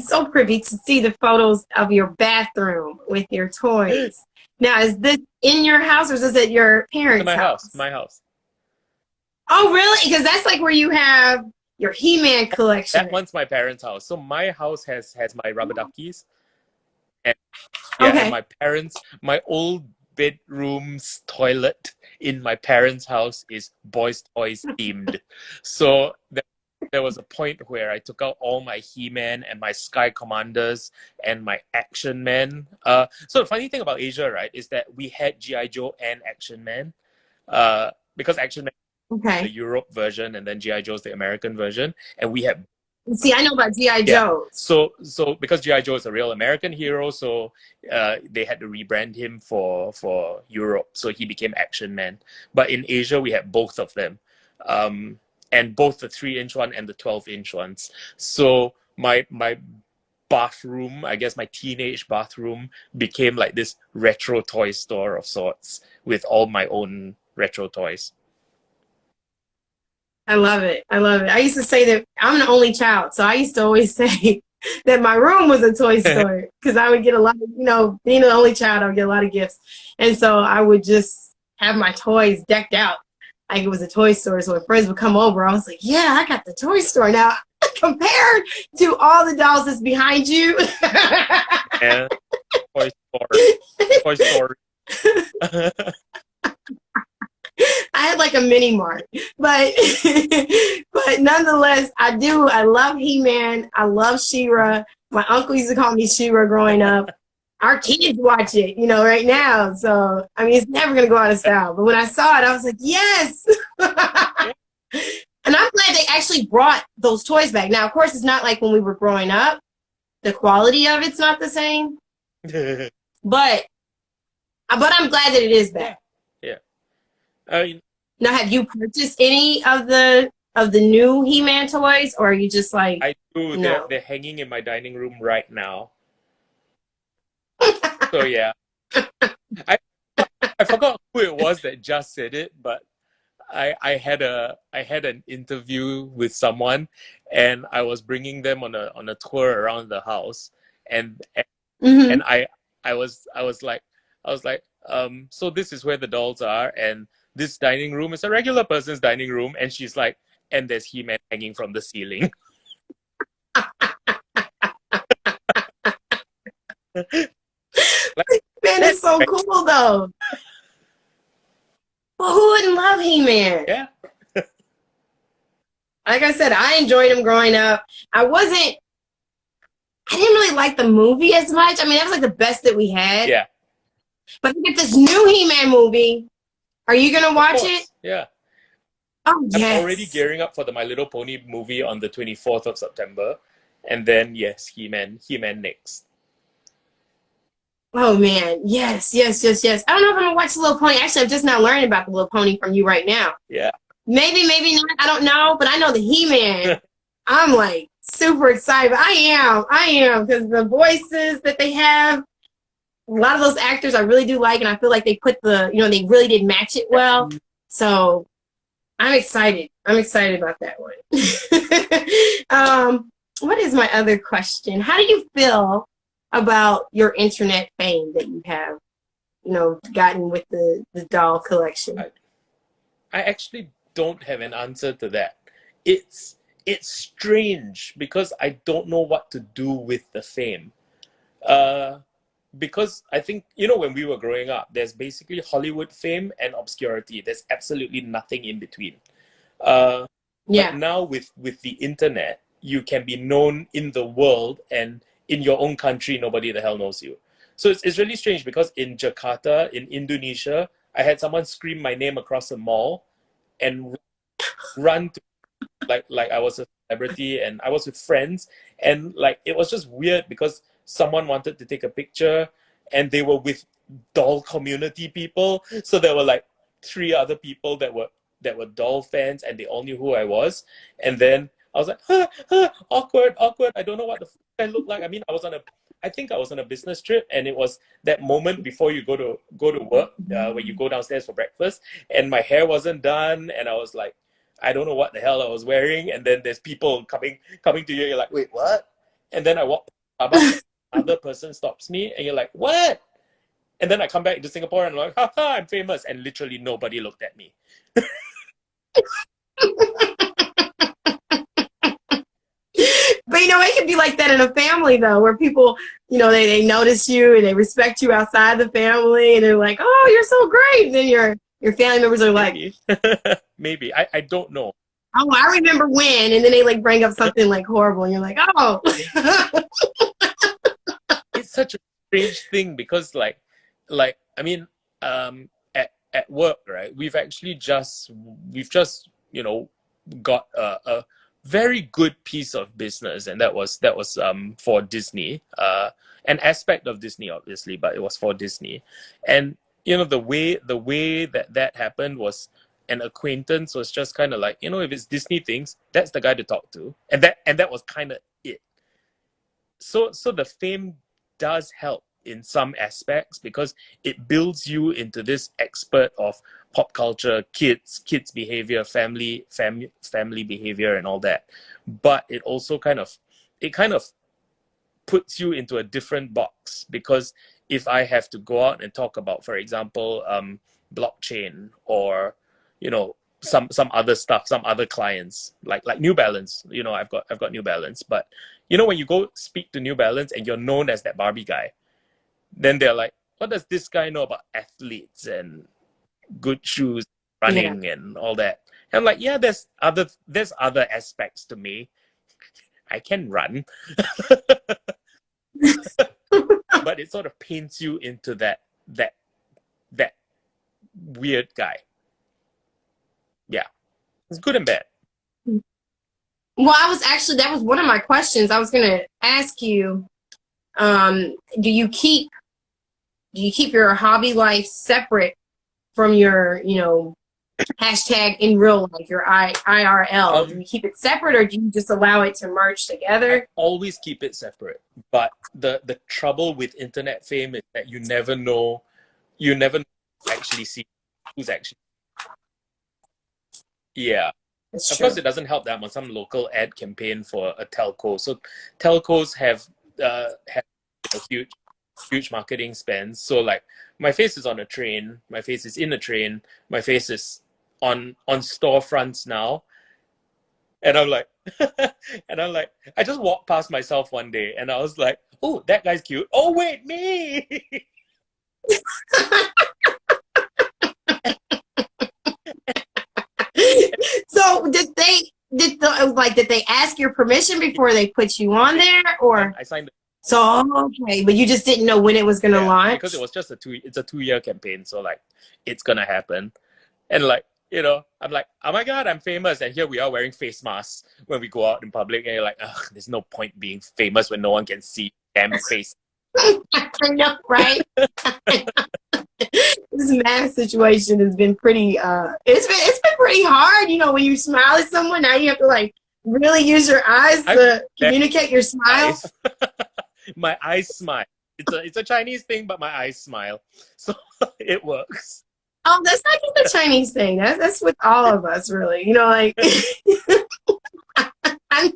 so privy to see the photos of your bathroom with your toys. Now, is this in your house or is this at your parents' house? My house. Oh, really? Because that's like where you have your He-Man collection. That one's my parents' house. So my house has my rubber duckies. And and my old bedroom's toilet in my parents' house is Boys Toys themed. So there was a point where I took out all my He-Man and my Sky Commanders and my Action Man. So the funny thing about Asia, right, is that we had G.I. Joe and Action Man. Because Action Man the Europe version, and then G.I. Joe's the American version, and we had. See, I know about G.I. Joe. So because G.I. Joe is a real American hero, so they had to rebrand him for Europe, so he became Action Man. But in Asia, we had both of them, and both the 3-inch one and the 12-inch ones. So my bathroom, I guess my teenage bathroom, became like this retro toy store of sorts with all my own retro toys. I love it. I used to say that I'm the only child, so I used to always say that my room was a toy store because I would get a lot of, you know, being the only child, I would get a lot of gifts. And so I would just have my toys decked out like it was a toy store. So when friends would come over, I was like, yeah, I got the toy store. Now, compared to all the dolls that's behind you. Yeah. Toy Story. I had like a mini mart, but but nonetheless, I love He-Man. I love She-Ra. My uncle used to call me She-Ra growing up. Our kids watch it, right now. So I mean, it's never gonna go out of style. But when I saw it, I was like, yes. And I'm glad they actually brought those toys back. Now, of course, it's not like when we were growing up. The quality of it's not the same, but I'm glad that it is back. Yeah. I mean, Now, have you purchased any of the new He-Man toys, or are you just like, I do. no? They're hanging in my dining room right now. So yeah, I I forgot who it was that just said it, but I had an interview with someone, and I was bringing them on a tour around the house, and Mm-hmm. and I was like, so this is where the dolls are, and this dining room is a regular person's dining room, and she's like, and there's He-Man hanging from the ceiling. Like, Man, it's so cool though. Well, who wouldn't love He-Man? yeah, Like I said, I enjoyed him growing up. I didn't really like the movie as much. I mean, that was like the best that we had. yeah, But to get this new He-Man movie, are you gonna of watch it? course, yeah. Oh I'm already yes. gearing up for the My Little Pony movie on the 24th of September, and then yes, He-Man next. Oh man, yes, yes, yes, yes. I don't know if I'm gonna watch The Little Pony. Actually, I'm just now learning about The Little Pony from you right now. Yeah. Maybe, maybe not. I don't know, but I know the He-Man. I'm like super excited. I am, because the voices that they have, a lot of those actors I really do like, and I feel like they put they really did match it well. So I'm excited. I'm excited about that one. What is my other question? How do you feel about your internet fame that you have, gotten with the doll collection? I actually don't have an answer to that. It's it's strange because I don't know what to do with the fame. Uh, because I think, when we were growing up, there's basically Hollywood fame and obscurity. There's absolutely nothing in between. Uh, but Yeah. now with the internet, you can be known in the world, and in your own country, nobody the hell knows you. So it's really strange because in Jakarta, in Indonesia, I had someone scream my name across the mall and run to, like I was a celebrity, and I was with friends, and like it was just weird because someone wanted to take a picture, and they were with doll community people, so there were like three other people that were doll fans, and they all knew who I was. And then I was like, awkward, awkward. I don't know what the I look like. I mean, I think I was on a business trip, and it was that moment before you go to work, when you go downstairs for breakfast, and my hair wasn't done, and I was like, I don't know what the hell I was wearing, and then there's people coming to you. You're like, wait, what? And then I walk to Starbucks, and another person stops me, and you're like, what? And then I come back to Singapore, and I'm like, haha, I'm famous, and literally nobody looked at me. But it can be like that in a family though, where people, they notice you and they respect you outside the family, and they're like, "Oh, you're so great." And then your family members are like, Maybe, maybe I don't know. "Oh, I remember when," and then they like bring up something like horrible, and you're like, "Oh." It's such a strange thing because I mean, at work, right, we've just got a very good piece of business, and that was for Disney, an aspect of Disney, obviously, but it was for Disney. And the way that happened was, an acquaintance was just kind of like, if it's Disney things, that's the guy to talk to, and that was kind of it. So the fame does help in some aspects because it builds you into this expert of pop culture, kids behavior, family behavior, and all that. But it kind of puts you into a different box, because if I have to go out and talk about, for example, blockchain, or some other stuff, some other clients, like New Balance. I've got New Balance, but when you go speak to New Balance and you're known as that Barbie guy, then they're like, what does this guy know about athletes and good shoes, Yeah. running, and all that? And I'm like, yeah, there's other aspects to me. I can run, but it sort of paints you into that weird guy. Yeah, it's good and bad. Well, that was one of my questions. I was going to ask you, do you keep your hobby life separate from your, hashtag in real life, your IRL? Do you keep it separate, or do you just allow it to merge together? I always keep it separate. But the trouble with internet fame is that you never know actually see who's actually. Yeah. That's Of true. course, it doesn't help that I'm on some local ad campaign for a telco. So telcos have huge marketing spends. So like my face is on a train, my face is in a train, my face is on storefronts now. And I'm like, I just walked past myself one day and I was like, oh, that guy's cute. Oh, wait, me. So did they ask your permission before they put you on there, or? I signed. So okay, but you just didn't know when it was going to launch? Because it was just it's a 2-year campaign, so like it's gonna happen. And like, I'm like, oh my god, I'm famous, and here we are wearing face masks when we go out in public, and you're like, ugh, there's no point being famous when no one can see damn face. I know, right? This mask situation has been pretty it's been pretty hard, when you smile at someone. Now you have to like really use your eyes to communicate your smile. My eyes smile. It's a Chinese thing, but my eyes smile, so it works. Oh, that's not just a Chinese thing. That's with all of us, really. Like I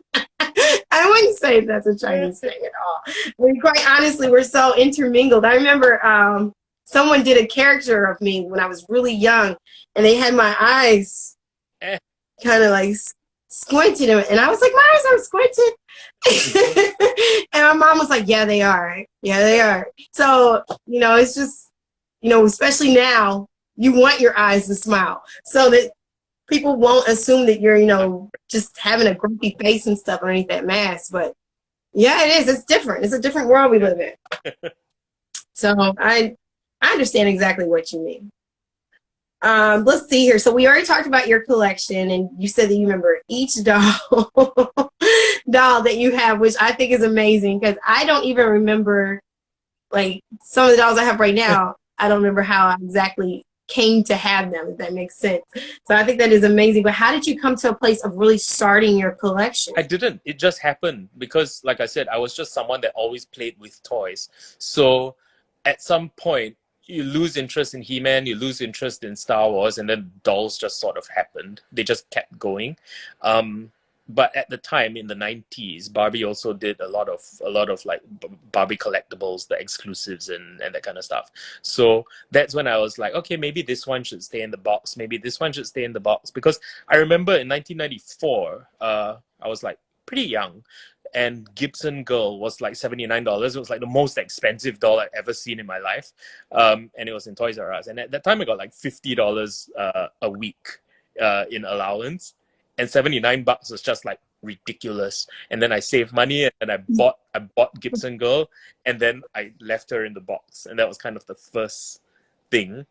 wouldn't say that's a Chinese thing at all. I mean, quite honestly, we're so intermingled. I remember someone did a character of me when I was really young, and they had my eyes kind of like squinted, and I was like, my eyes aren't squinted. And my mom was like, yeah, they are. Yeah, they are. So, it's just, especially now, you want your eyes to smile so that people won't assume that you're, just having a grumpy face and stuff underneath that mask. But yeah, it is. It's different. It's a different world we live in. So I understand exactly what you mean. Let's see here. So we already talked about your collection, and you said that you remember each doll that you have, which I think is amazing, because I don't even remember, like, some of the dolls I have right now. I don't remember how I exactly came to have them, if that makes sense. So I think that is amazing. But how did you come to a place of really starting your collection? I didn't. It just happened because, like I said, I was just someone that always played with toys. So at some point, you lose interest in He-Man, you lose interest in Star Wars, and then dolls just sort of happened. They just kept going. But at the time in the 90s, Barbie also did a lot of like Barbie collectibles, the exclusives and that kind of stuff. So that's when I was like, okay, maybe this one should stay in the box. Maybe this one should stay in the box. Because I remember in 1994, I was like pretty young, and Gibson Girl was like $79. It was like the most expensive doll I've ever seen in my life. And it was in Toys R Us. And at that time, I got like $50 a week in allowance. And $79 was just like ridiculous. And then I saved money, and I bought Gibson Girl, and then I left her in the box. And that was kind of the first thing.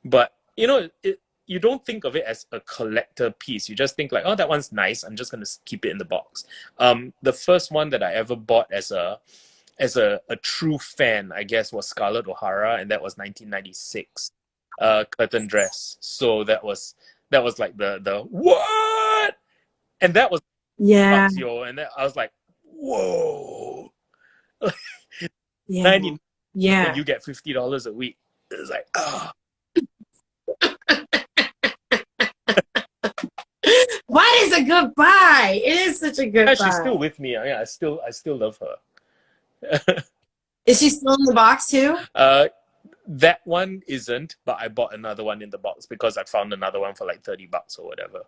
But you don't think of it as a collector piece. You just think like, oh, that one's nice, I'm just gonna keep it in the box. The first one that I ever bought as a true fan, I guess, was Scarlett O'Hara, and that was 1996 curtain dress. So that was like the what? And that was bucks, yo. And I was like, whoa. Yeah. 90, when you get $50 a week, it's like, oh. What is a good buy? It is such a good buy. She's still with me. I still love her. Is she still in the box too? That one isn't, but I bought another one in the box because I found another one for like $30 or whatever.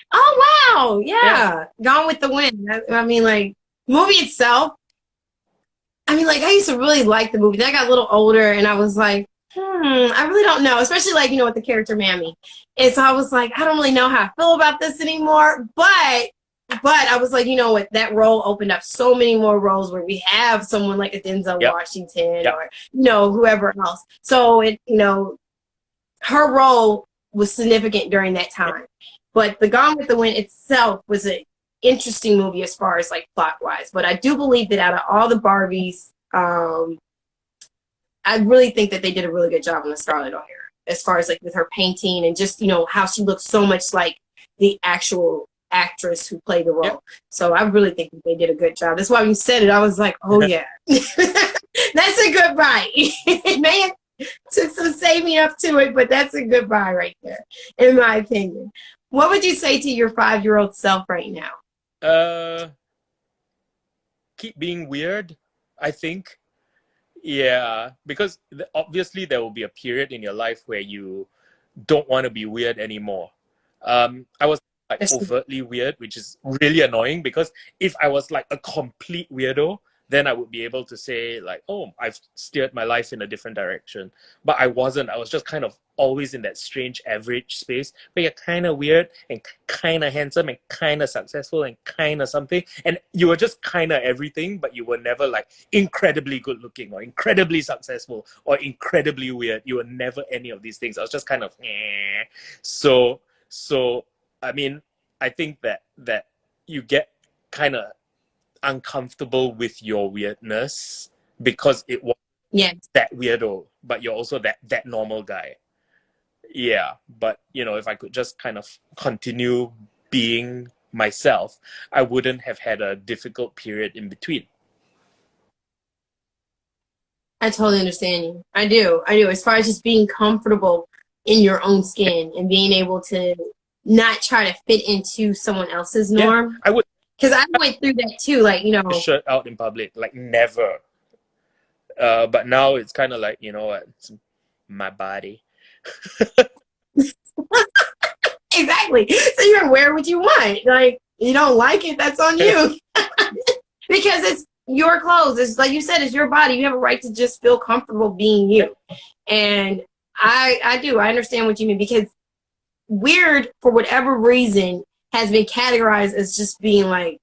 Oh wow, yeah. Gone with the Wind. I mean, like, movie itself, I mean, like, I used to really like the movie. Then I got a little older, and I was like, I really don't know. Especially, like, with the character Mammy. And so I was like, I don't really know how I feel about this anymore. But I was like, what? That role opened up so many more roles where we have someone like a Denzel Yep. Washington Yep. or, whoever else. So, her role was significant during that time. But The Gone with the Wind itself was an interesting movie as far as like plot wise. But I do believe that out of all the Barbies, I really think that they did a really good job on the Scarlett O'Hara as far as like with her painting and just how she looks so much like the actual actress who played the role. Yep. So I really think that they did a good job. That's why when you said it, I was like, oh yeah, that's a good buy. It may have took some saving up to it, but that's a good buy right there, in my opinion. What would you say to your 5-year-old self right now? Keep being weird, I think. Yeah, because obviously there will be a period in your life where you don't want to be weird anymore. I was like overtly weird, which is really annoying because if I was like a complete weirdo, then I would be able to say like, oh, I've steered my life in a different direction. But I wasn't. I was just kind of always in that strange average space where you're kind of weird and kind of handsome and kind of successful and kind of something. And you were just kind of everything, but you were never like incredibly good looking or incredibly successful or incredibly weird. You were never any of these things. I was just kind of, eh. So I mean, I think that you get kind of uncomfortable with your weirdness because it was that weirdo, but you're also that normal guy. Yeah, but if I could just kind of continue being myself, I wouldn't have had a difficult period in between. I totally understand you. I do. As far as just being comfortable in your own skin and being able to not try to fit into someone else's norm. Yeah, I would. Because I went through that too, like, shirt out in public, like never. But now it's kind of like, it's my body. Exactly. So you can wear what you want. Like, you don't like it, that's on you. Because it's your clothes. It's like you said, it's your body. You have a right to just feel comfortable being you. And I do. I understand what you mean, because weird, for whatever reason, has been categorized as just being like,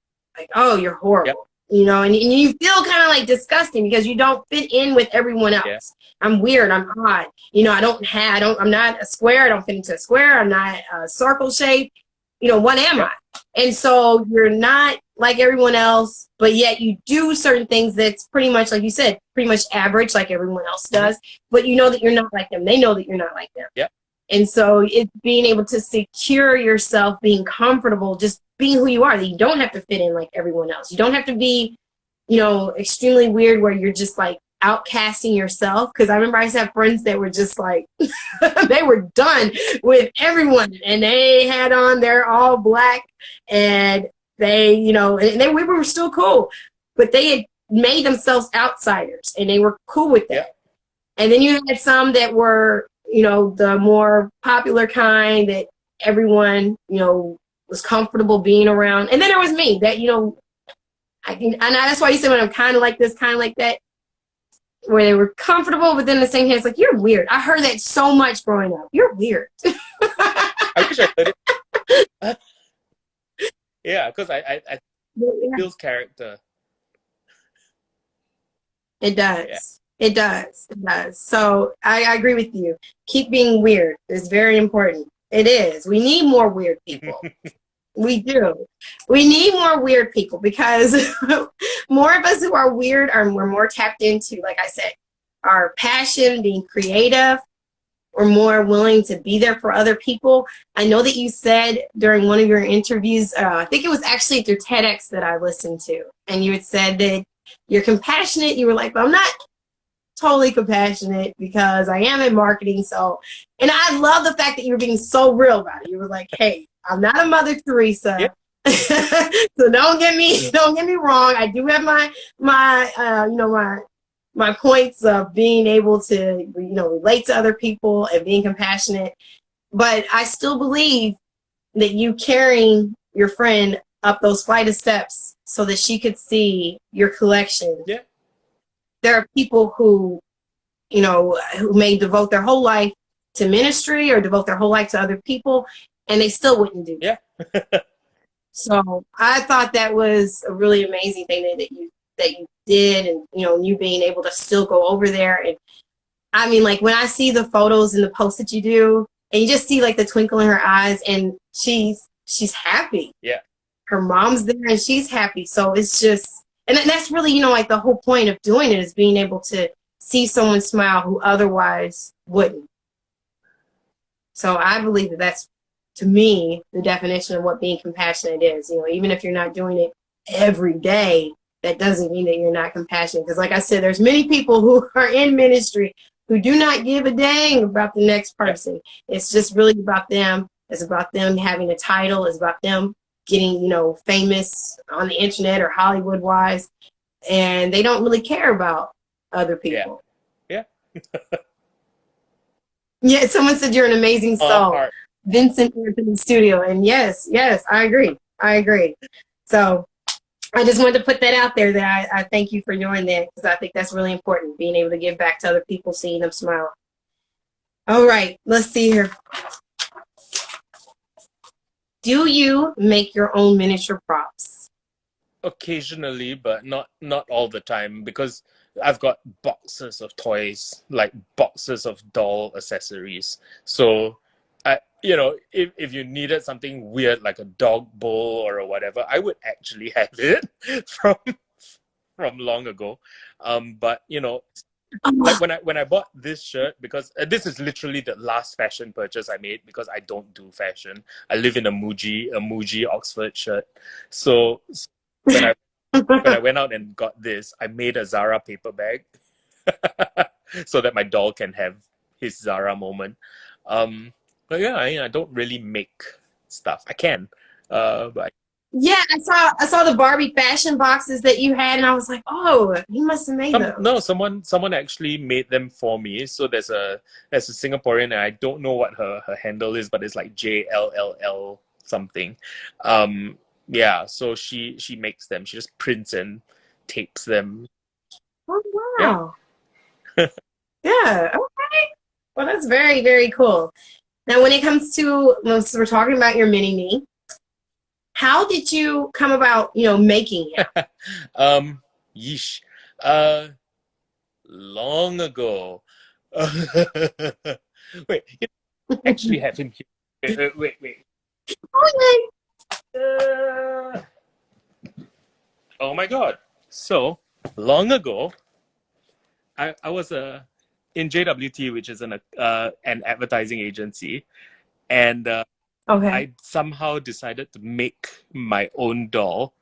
oh, you're horrible. Yep. And you feel kind of like disgusting because you don't fit in with everyone else. Yeah. I'm weird. I'm odd. I'm not a square. I don't fit into a square. I'm not a circle shape. What am I? And so you're not like everyone else, but yet you do certain things that's pretty much, like you said, pretty much average like everyone else does. But you know that you're not like them. They know that you're not like them. Yeah. And so it's being able to secure yourself, being comfortable, just being who you are, that you don't have to fit in like everyone else. You don't have to be, extremely weird where you're just like outcasting yourself. Because I remember I used to have friends that were just like, they were done with everyone. And they had on their all black and they, we were still cool. But they had made themselves outsiders and they were cool with that. Yeah. And then you had some that were, the more popular kind that everyone, was comfortable being around. And then there was me that, and that's why you said when I'm kind of like this, kind of like that, where they were comfortable, but then the same hand, it's like, you're weird. I heard that so much growing up. You're weird. I wish I heard it. Yeah, because I feels character. It does. Yeah. It does. So I agree with you. Keep being weird is very important. It is. We need more weird people. We do. We need more weird people because more of us who are weird we're more tapped into, like I said, our passion, being creative. We're more willing to be there for other people. I know that you said during one of your interviews, I think it was actually through TEDx that I listened to, and you had said that you're compassionate. You were like, well, I'm not totally compassionate because I am in marketing. So, and I love the fact that you were being so real about it. You were like, hey, I'm not a Mother Teresa. Yep. So don't get me wrong. I do have my points of being able to, relate to other people and being compassionate. But I still believe that you carrying your friend up those flight of steps so that she could see your collection. Yeah. there are people who, you know, who may devote their whole life to ministry or devote their whole life to other people, and they still wouldn't do that. Yeah. So I thought that was a really amazing thing that you did, and you know, you being able to still go over there. And I mean, like when I see the photos and the posts that you do, and you just see like the twinkle in her eyes, and she's happy. Yeah. Her mom's there, and she's happy. So it's just, and that's really, you know, like the whole point of doing it is being able to see someone smile who otherwise wouldn't. So I believe that that's, to me, the definition of what being compassionate is. You know, even if you're not doing it every day, that doesn't mean that you're not compassionate. Because like I said, there's many people who are in ministry who do not give a dang about the next person. It's just really about them. It's about them having a title. It's about them getting, you know, famous on the internet or Hollywood wise. And they don't really care about other people. Yeah. Yeah, someone said you're an amazing soul. Vincent in the studio. And yes, I agree. So I just wanted to put that out there, that I thank you for doing that, because I think that's really important, being able to give back to other people, seeing them smile. All right, let's see here. Do you make your own miniature props? Occasionally, but not all the time, because I've got boxes of toys, like boxes of doll accessories. So you know, if you needed something weird like a dog bowl or whatever, I would actually have it from long ago. But you know, like when I bought this shirt, because this is literally the last fashion purchase I made, because I don't do fashion. I live in a Muji Oxford shirt. So when I went out and got this, I made a Zara paper bag so that my doll can have his Zara moment. But yeah, I don't really make stuff. I can, but yeah, I saw the Barbie fashion boxes that you had, and I was like, oh, you must have made those. No, someone actually made them for me. So there's a Singaporean, and I don't know what her handle is, but it's like JLLL something. Yeah, so she makes them. She just prints and tapes them. Oh wow. Yeah. Yeah. Okay. Well, that's very, very cool. Now, when it comes to, so we're talking about your mini me, how did you come about, you know, making it? Yeesh. Long ago. Wait, you actually have him here. Wait. Oh my God. So, long ago, I was in JWT, which is an advertising agency, and I somehow decided to make my own doll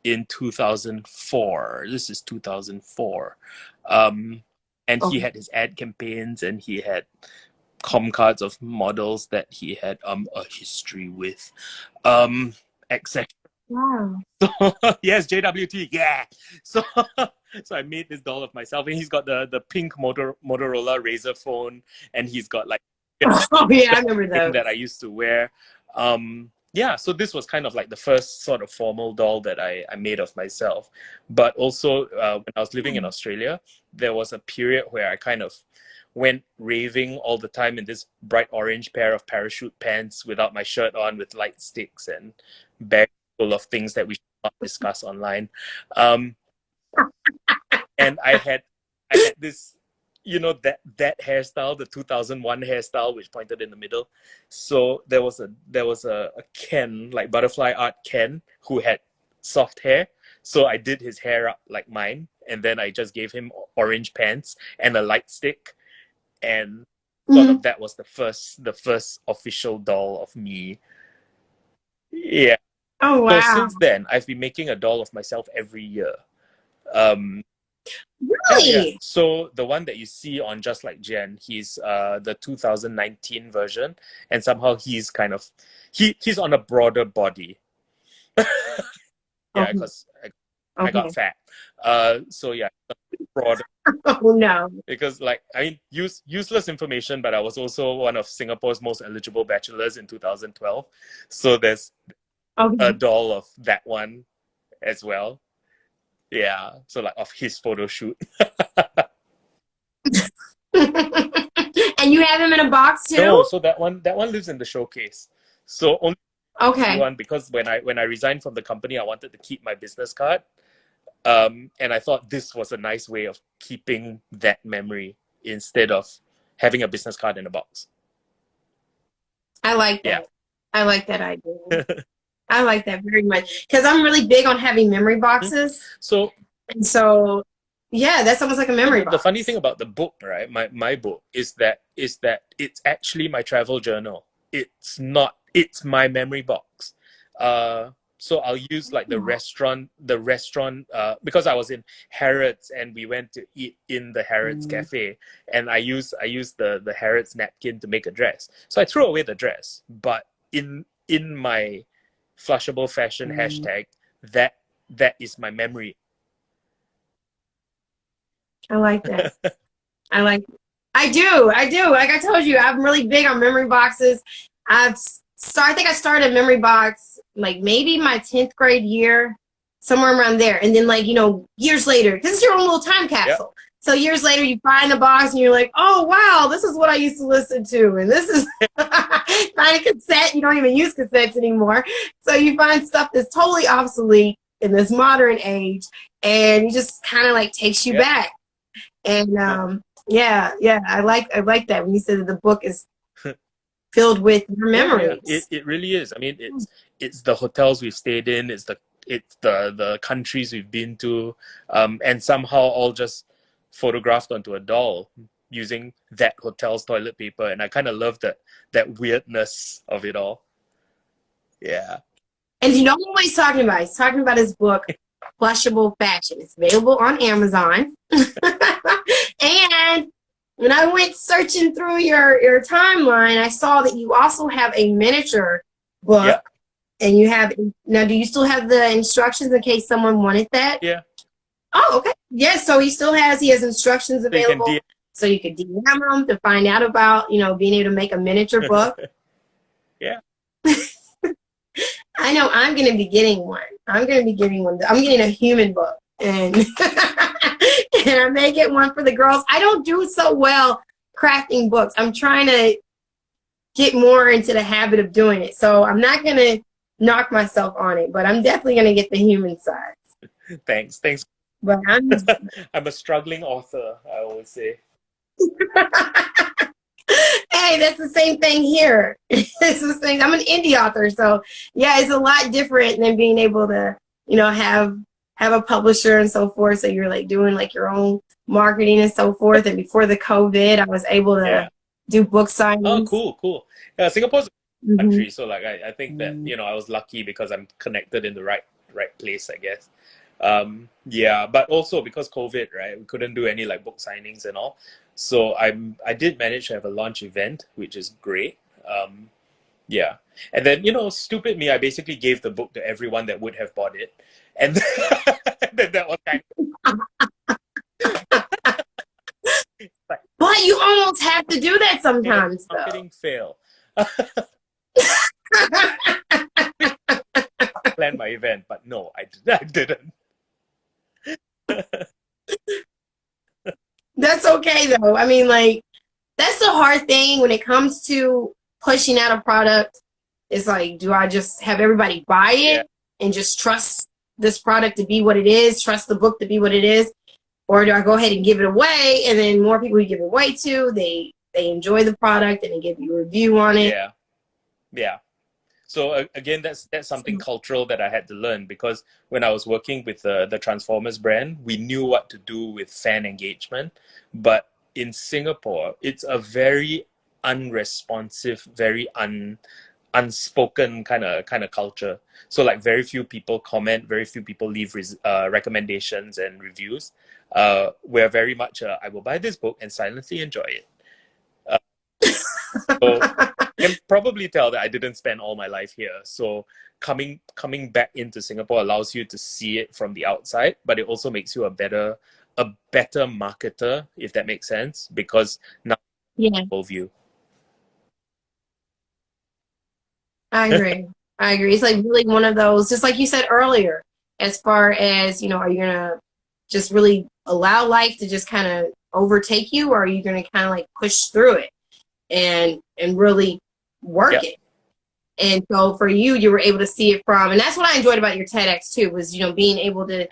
in 2004. This is 2004. And he had his ad campaigns, and he had cards of models that he had a history with, etc. Wow. So, yes, JWT, yeah. So I made this doll of myself, and he's got the pink Motorola Razr phone, and he's got like oh yeah, I remember that I used to wear. Yeah, so this was kind of like the first sort of formal doll that I made of myself. But also, when I was living in Australia, there was a period where I kind of went raving all the time in this bright orange pair of parachute pants without my shirt on, with light sticks and bags full of things that we should not discuss online. And I had this, you know, that hairstyle, the 2001 hairstyle, which pointed in the middle. So there was a Ken, like butterfly art Ken, who had soft hair. So I did his hair up like mine, and then I just gave him orange pants and a light stick, and sort of that was the first official doll of me. Yeah. Oh wow. So since then, I've been making a doll of myself every year. Really? Yeah. So the one that you see on Just Like Jian, he's the 2019 version, and somehow he's kind of he's on a broader body. Yeah, because I got fat. So yeah, broader. Oh no. Because like, I mean, useless information, but I was also one of Singapore's most eligible bachelors in 2012. So there's a doll of that one as well. Yeah, so like of his photo shoot. you have them in a box too? No, so that one lives in the showcase. So only Okay. one, because when I resigned from the company, I wanted to keep my business card. And I thought this was a nice way of keeping that memory instead of having a business card in a box. I like Yeah. that. I like that idea. I like that very much because I'm really big on having memory boxes. So And so, yeah, that's almost like a memory the box. funny thing about the book, right? My book is that it's actually my travel journal. It's my memory box. So I'll use like the restaurant because I was in Harrods and we went to eat in the Harrods cafe, and I use the Harrods napkin to make a dress. So I threw away the dress, but in my flushable fashion hashtag, that is my memory. I like that. I do. Like I told you, I'm really big on memory boxes. I think I started a memory box like maybe my 10th grade year, somewhere around there. And then like, years later, because it's your own little time capsule. Yep. So years later, you find the box and you're like, oh, wow, this is what I used to listen to. And this is find a cassette. You don't even use cassettes anymore. So you find stuff that's totally obsolete in this modern age. And it just kind of like takes you back. And yeah, I like that when you said that the book is filled with your memories. Yeah. It really is. I mean, it's the hotels we've stayed in, it's the countries we've been to, and somehow all just photographed onto a doll using that hotel's toilet paper. And I kind of love that weirdness of it all. Yeah. And you know what he's talking about? He's talking about his book, Flushable Fashion. It's available on Amazon. And when I went searching through your timeline, I saw that you also have a miniature book. Yep. And you have, now do you still have the instructions in case someone wanted that? Yeah. Oh, okay. Yes, so he has instructions available. So you could DM him to find out about, being able to make a miniature book. Yeah. I know I'm going to be getting one. I'm getting a human book. And and I may get one for the girls. I don't do so well crafting books. I'm trying to get more into the habit of doing it. So I'm not going to knock myself on it, but I'm definitely going to get the human size. Thanks. But I'm a struggling author, I always say. Hey, that's the same thing here. It's the same. I'm an indie author, so yeah, it's a lot different than being able to, have a publisher and so forth. So you're like doing like your own marketing and so forth. And before the COVID, I was able to do book signings. Oh, cool. Yeah, Singapore's a country, so like I think that I was lucky because I'm connected in the right place, I guess. Yeah, but also because COVID, right, we couldn't do any like book signings and all. So I did manage to have a launch event, which is great. Yeah, and then stupid me, I basically gave the book to everyone that would have bought it, and then that was kind of but you almost have to do that sometimes, though. Marketing fail. Planned my event, but no, I didn't. That's okay though. I mean, like, that's the hard thing when it comes to pushing out a product. It's like, do I just have everybody buy it and just trust this product to be what it is, trust the book to be what it is? Or do I go ahead and give it away, and then more people you give it away to, they enjoy the product and they give you a review on it? Yeah. So again, that's something cultural that I had to learn, because when I was working with the Transformers brand, we knew what to do with fan engagement. But in Singapore, it's a very unresponsive, very unspoken kind of culture. So like very few people comment, very few people leave recommendations and reviews. We're very much I will buy this book and silently enjoy it. So you can probably tell that I didn't spend all my life here. So coming back into Singapore allows you to see it from the outside, but it also makes you a better marketer, if that makes sense, because now people view. I agree. It's like really one of those, just like you said earlier, as far as, are you gonna just really allow life to just kind of overtake you, or are you gonna kind of like push through it? and really work Yeah. it. And so for you, you were able to see it from, and that's what I enjoyed about your TEDx too, was, you know, being able to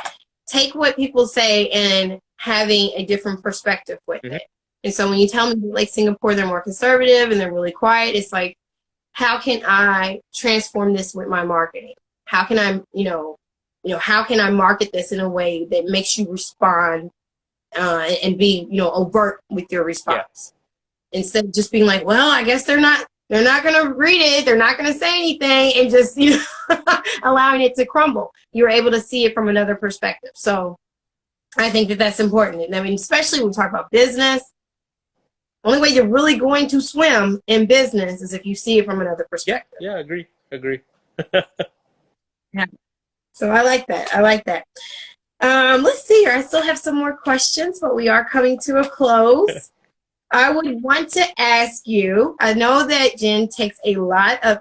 take what people say and having a different perspective with Hmm. it. And so when you tell me like Singapore, they're more conservative and they're really quiet, it's like, how can I transform this with my marketing? How can I, how can I market this in a way that makes you respond and be, overt with your Yeah. response, instead of just being like, well, I guess they're not going to read it. They're not going to say anything, and just, allowing it to crumble. You're able to see it from another perspective. So I think that that's important. I mean, especially when we talk about business, the only way you're really going to swim in business is if you see it from another Yeah. perspective. Yeah. Agree. Yeah. So I like that. I like that. Let's see here. I still have some more questions, but we are coming to a close. I would want to ask you, I know that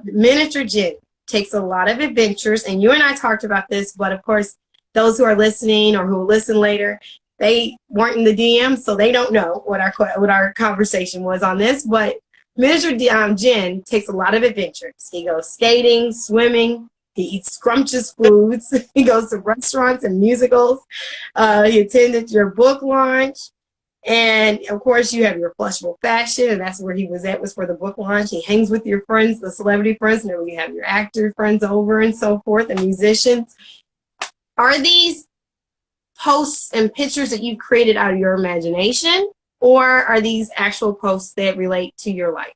miniature Jian takes a lot of adventures, and you and I talked about this, but of course, those who are listening or who will listen later, they weren't in the DM, so they don't know what our conversation was on this, but miniature Jian takes a lot of adventures. He goes skating, swimming, he eats scrumptious foods, he goes to restaurants and musicals, he attended your book launch. And of course, you have your flushable fashion, and that's where he was for the book launch. He hangs with your friends, the celebrity friends, and then you have your actor friends over and so forth, and musicians. Are these posts and pictures that you've created out of your imagination, or are these actual posts that relate to your life?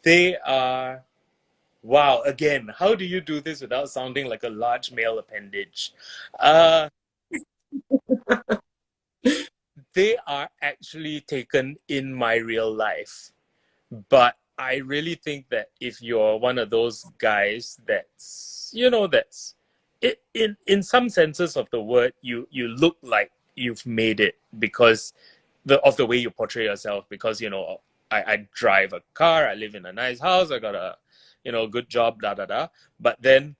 They are. Wow. Again, how do you do this without sounding like a large male appendage? Uh, they are actually taken in my real life. But I really think that if you're one of those guys that's in some senses of the word, you look like you've made it because of the way you portray yourself. Because I drive a car, I live in a nice house, I got a good job, da da da. But then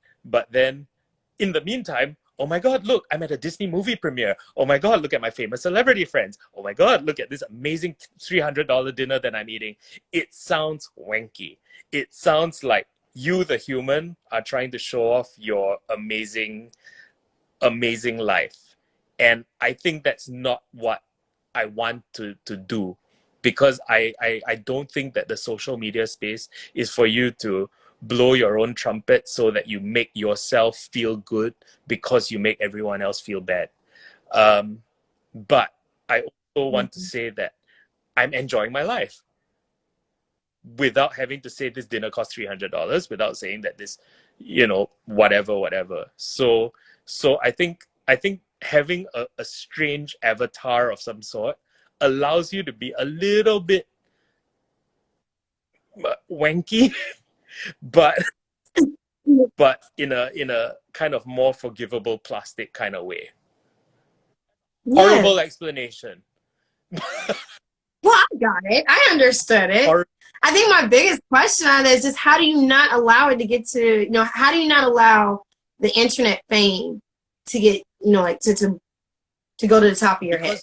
in the meantime, oh my God, look, I'm at a Disney movie premiere. Oh my God, look at my famous celebrity friends. Oh my God, look at this amazing $300 dinner that I'm eating. It sounds wanky. It sounds like you, the human, are trying to show off your amazing, amazing life. And I think that's not what I want to do, because I don't think that the social media space is for you to blow your own trumpet so that you make yourself feel good because you make everyone else feel bad. But I also want to say that I'm enjoying my life without having to say this dinner cost $300, without saying that this, whatever. So I think having a strange avatar of some sort allows you to be a little bit wanky, but in a kind of more forgivable plastic kind of way. Yeah. Horrible explanation. Well, I got it. I understood it. I think my biggest question on it is just, how do you not allow it to get to, how do you not allow the internet fame to get, like to go to the top of your head?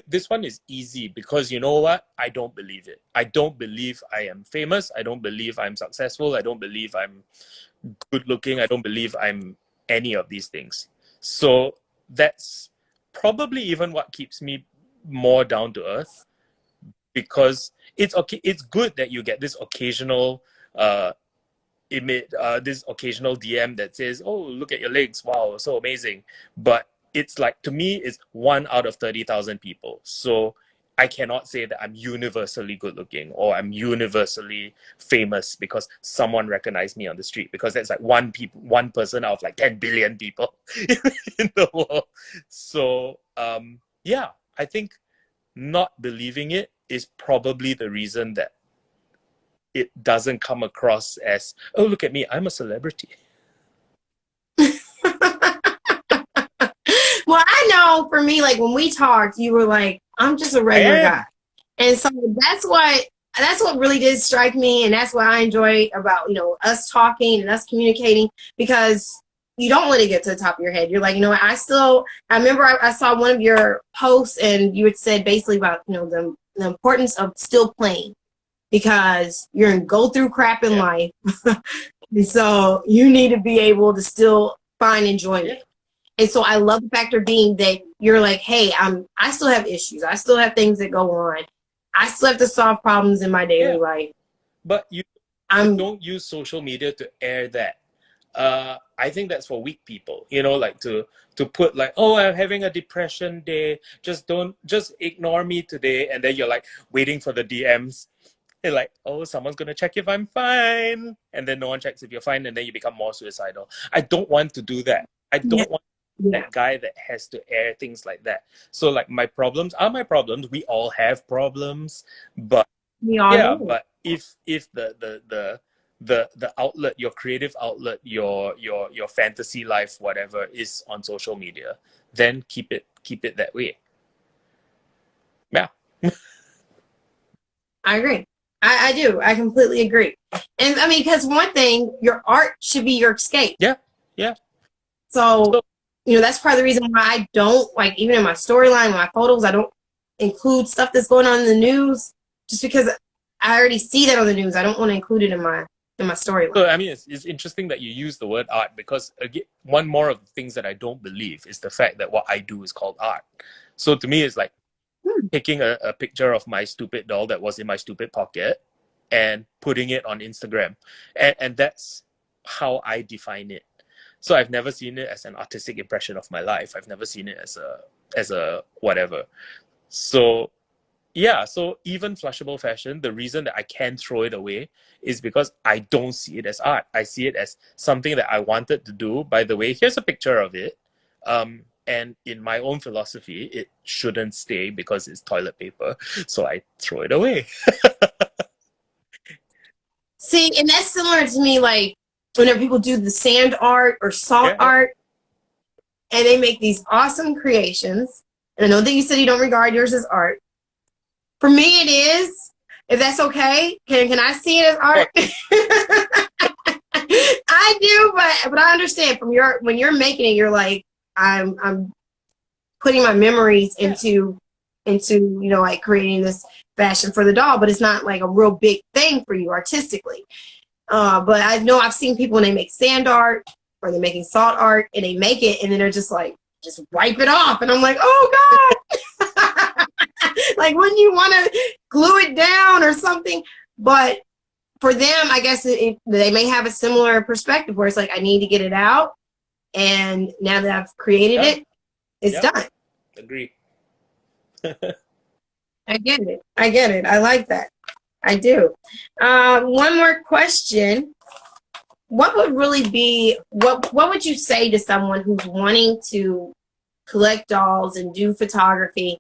This one is easy because you know what? I don't believe it. I don't believe I am famous. I don't believe I'm successful. I don't believe I'm good looking. I don't believe I'm any of these things. So that's probably even what keeps me more down to earth, because it's okay. It's good that you get this occasional this occasional DM that says, "Oh, look at your legs! Wow, so amazing!" But it's like, to me, it's 1 out of 30,000 people. So I cannot say that I'm universally good looking or I'm universally famous because someone recognized me on the street, because that's like one person out of like 10 billion people in the world. So yeah, I think not believing it is probably the reason that it doesn't come across as, oh, look at me, I'm a celebrity. Well, I know for me, like when we talked, you were like, I'm just a I regular am. guy. And so that's what really did strike me, and that's what I enjoy about, us talking and us communicating, because you don't let it get to the top of your head. You're like, what, I remember I saw one of your posts, and you had said basically about, the importance of still playing, because you're going to go through crap in Yeah. life. And so you need to be able to still find enjoyment. Yeah. And so I love the factor being that you're like, hey, I still have issues. I still have things that go on. I still have to solve problems in my daily Yeah. life. But you I'm don't use social media to air that. I think that's for weak people, like to put like, oh, I'm having a depression day. Just ignore me today. And then you're like waiting for the DMs. They're like, oh, someone's gonna check if I'm fine. And then no one checks if you're fine, and then you become more suicidal. I don't want to do that. I yeah, don't want yeah. that guy that has to air things like that. So like my problems are my problems. We all have problems, but We all yeah, do. but if the outlet, your creative outlet, your fantasy life, whatever, is on social media, then keep it that way. Yeah. I agree. I do. I completely agree. And I mean, because one thing, your art should be your escape. Yeah. Yeah. So, So, that's part of the reason why I don't, like, even in my storyline, my photos, I don't include stuff that's going on in the news, just because I already see that on the news. I don't want to include it in my storyline. I mean, it's interesting that you use the word art, because again, one more of the things that I don't believe is the fact that what I do is called art. So to me, it's like taking a picture of my stupid doll that was in my stupid pocket and putting it on Instagram. And that's how I define it. So I've never seen it as an artistic impression of my life. I've never seen it as a whatever. So yeah, so even flushable fashion, the reason that I can throw it away is because I don't see it as art. I see it as something that I wanted to do. By the way, here's a picture of it. And in my own philosophy, it shouldn't stay because it's toilet paper. So I throw it away. See, and that's similar to me, like, whenever people do the sand art or salt Yeah. art, and they make these awesome creations. And I know that you said you don't regard yours as art. For me, it is. If that's okay, can I see it as art? I do, but I understand when you're making it, you're like, I'm putting my memories into like creating this fashion for the doll, but it's not like a real big thing for you artistically. But I know I've seen people when they make sand art or they're making salt art and they make it and then they're just like, just wipe it off. And I'm like, oh God. Like, wouldn't you want to glue it down or something? But for them, I guess they may have a similar perspective where it's like, I need to get it out. And now that I've created it, it's done. Agree. I get it. I like that. I do. One more question. What would really be, what would you say to someone who's wanting to collect dolls and do photography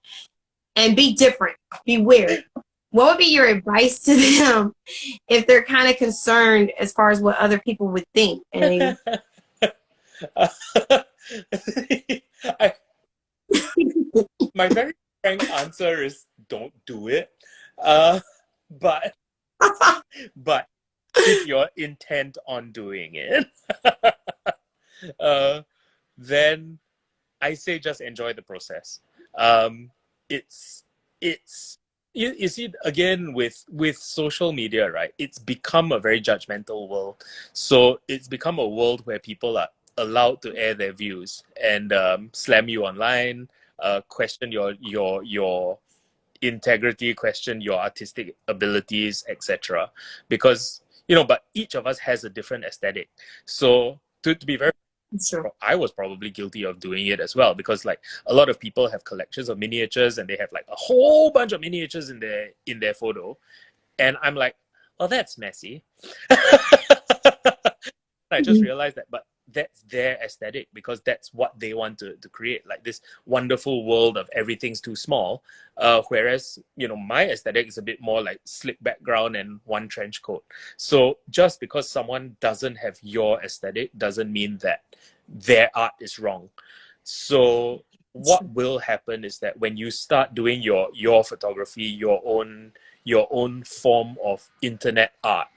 and be different, be weird? What would be your advice to them if they're kind of concerned as far as what other people would think? And my very frank answer is don't do it. But if you're intent on doing it, then I say just enjoy the process. It's you see, again, with social media, right? It's become a very judgmental world. So it's become a world where people are allowed to air their views and slam you online, question your integrity, question your artistic abilities, etc. Because but each of us has a different aesthetic. So to be very, sure. I was probably guilty of doing it as well, because like a lot of people have collections of miniatures and they have like a whole bunch of miniatures in their photo, and I'm like, oh, that's messy. I just realized that, but that's their aesthetic, because that's what they want to create, like this wonderful world of everything's too small. Whereas, my aesthetic is a bit more like slick background and one trench coat. So just because someone doesn't have your aesthetic doesn't mean that their art is wrong. So what will happen is that when you start doing your photography, your own form of internet art,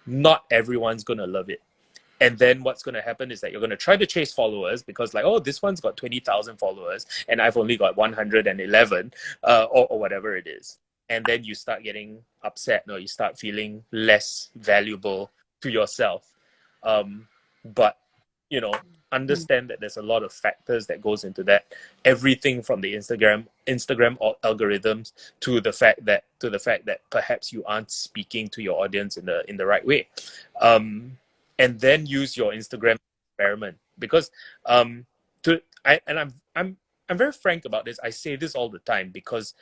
not everyone's gonna love it. And then what's going to happen is that you're going to try to chase followers, because like, oh, this one's got 20,000 followers and I've only got 111, or whatever it is. and then you start getting upset, or you start feeling less valuable to yourself. But understand that there's a lot of factors that goes into that. Everything from the Instagram algorithms to the fact that perhaps you aren't speaking to your audience in the right way, and then use your Instagram experiment, because I'm very frank about this. I say this all the time because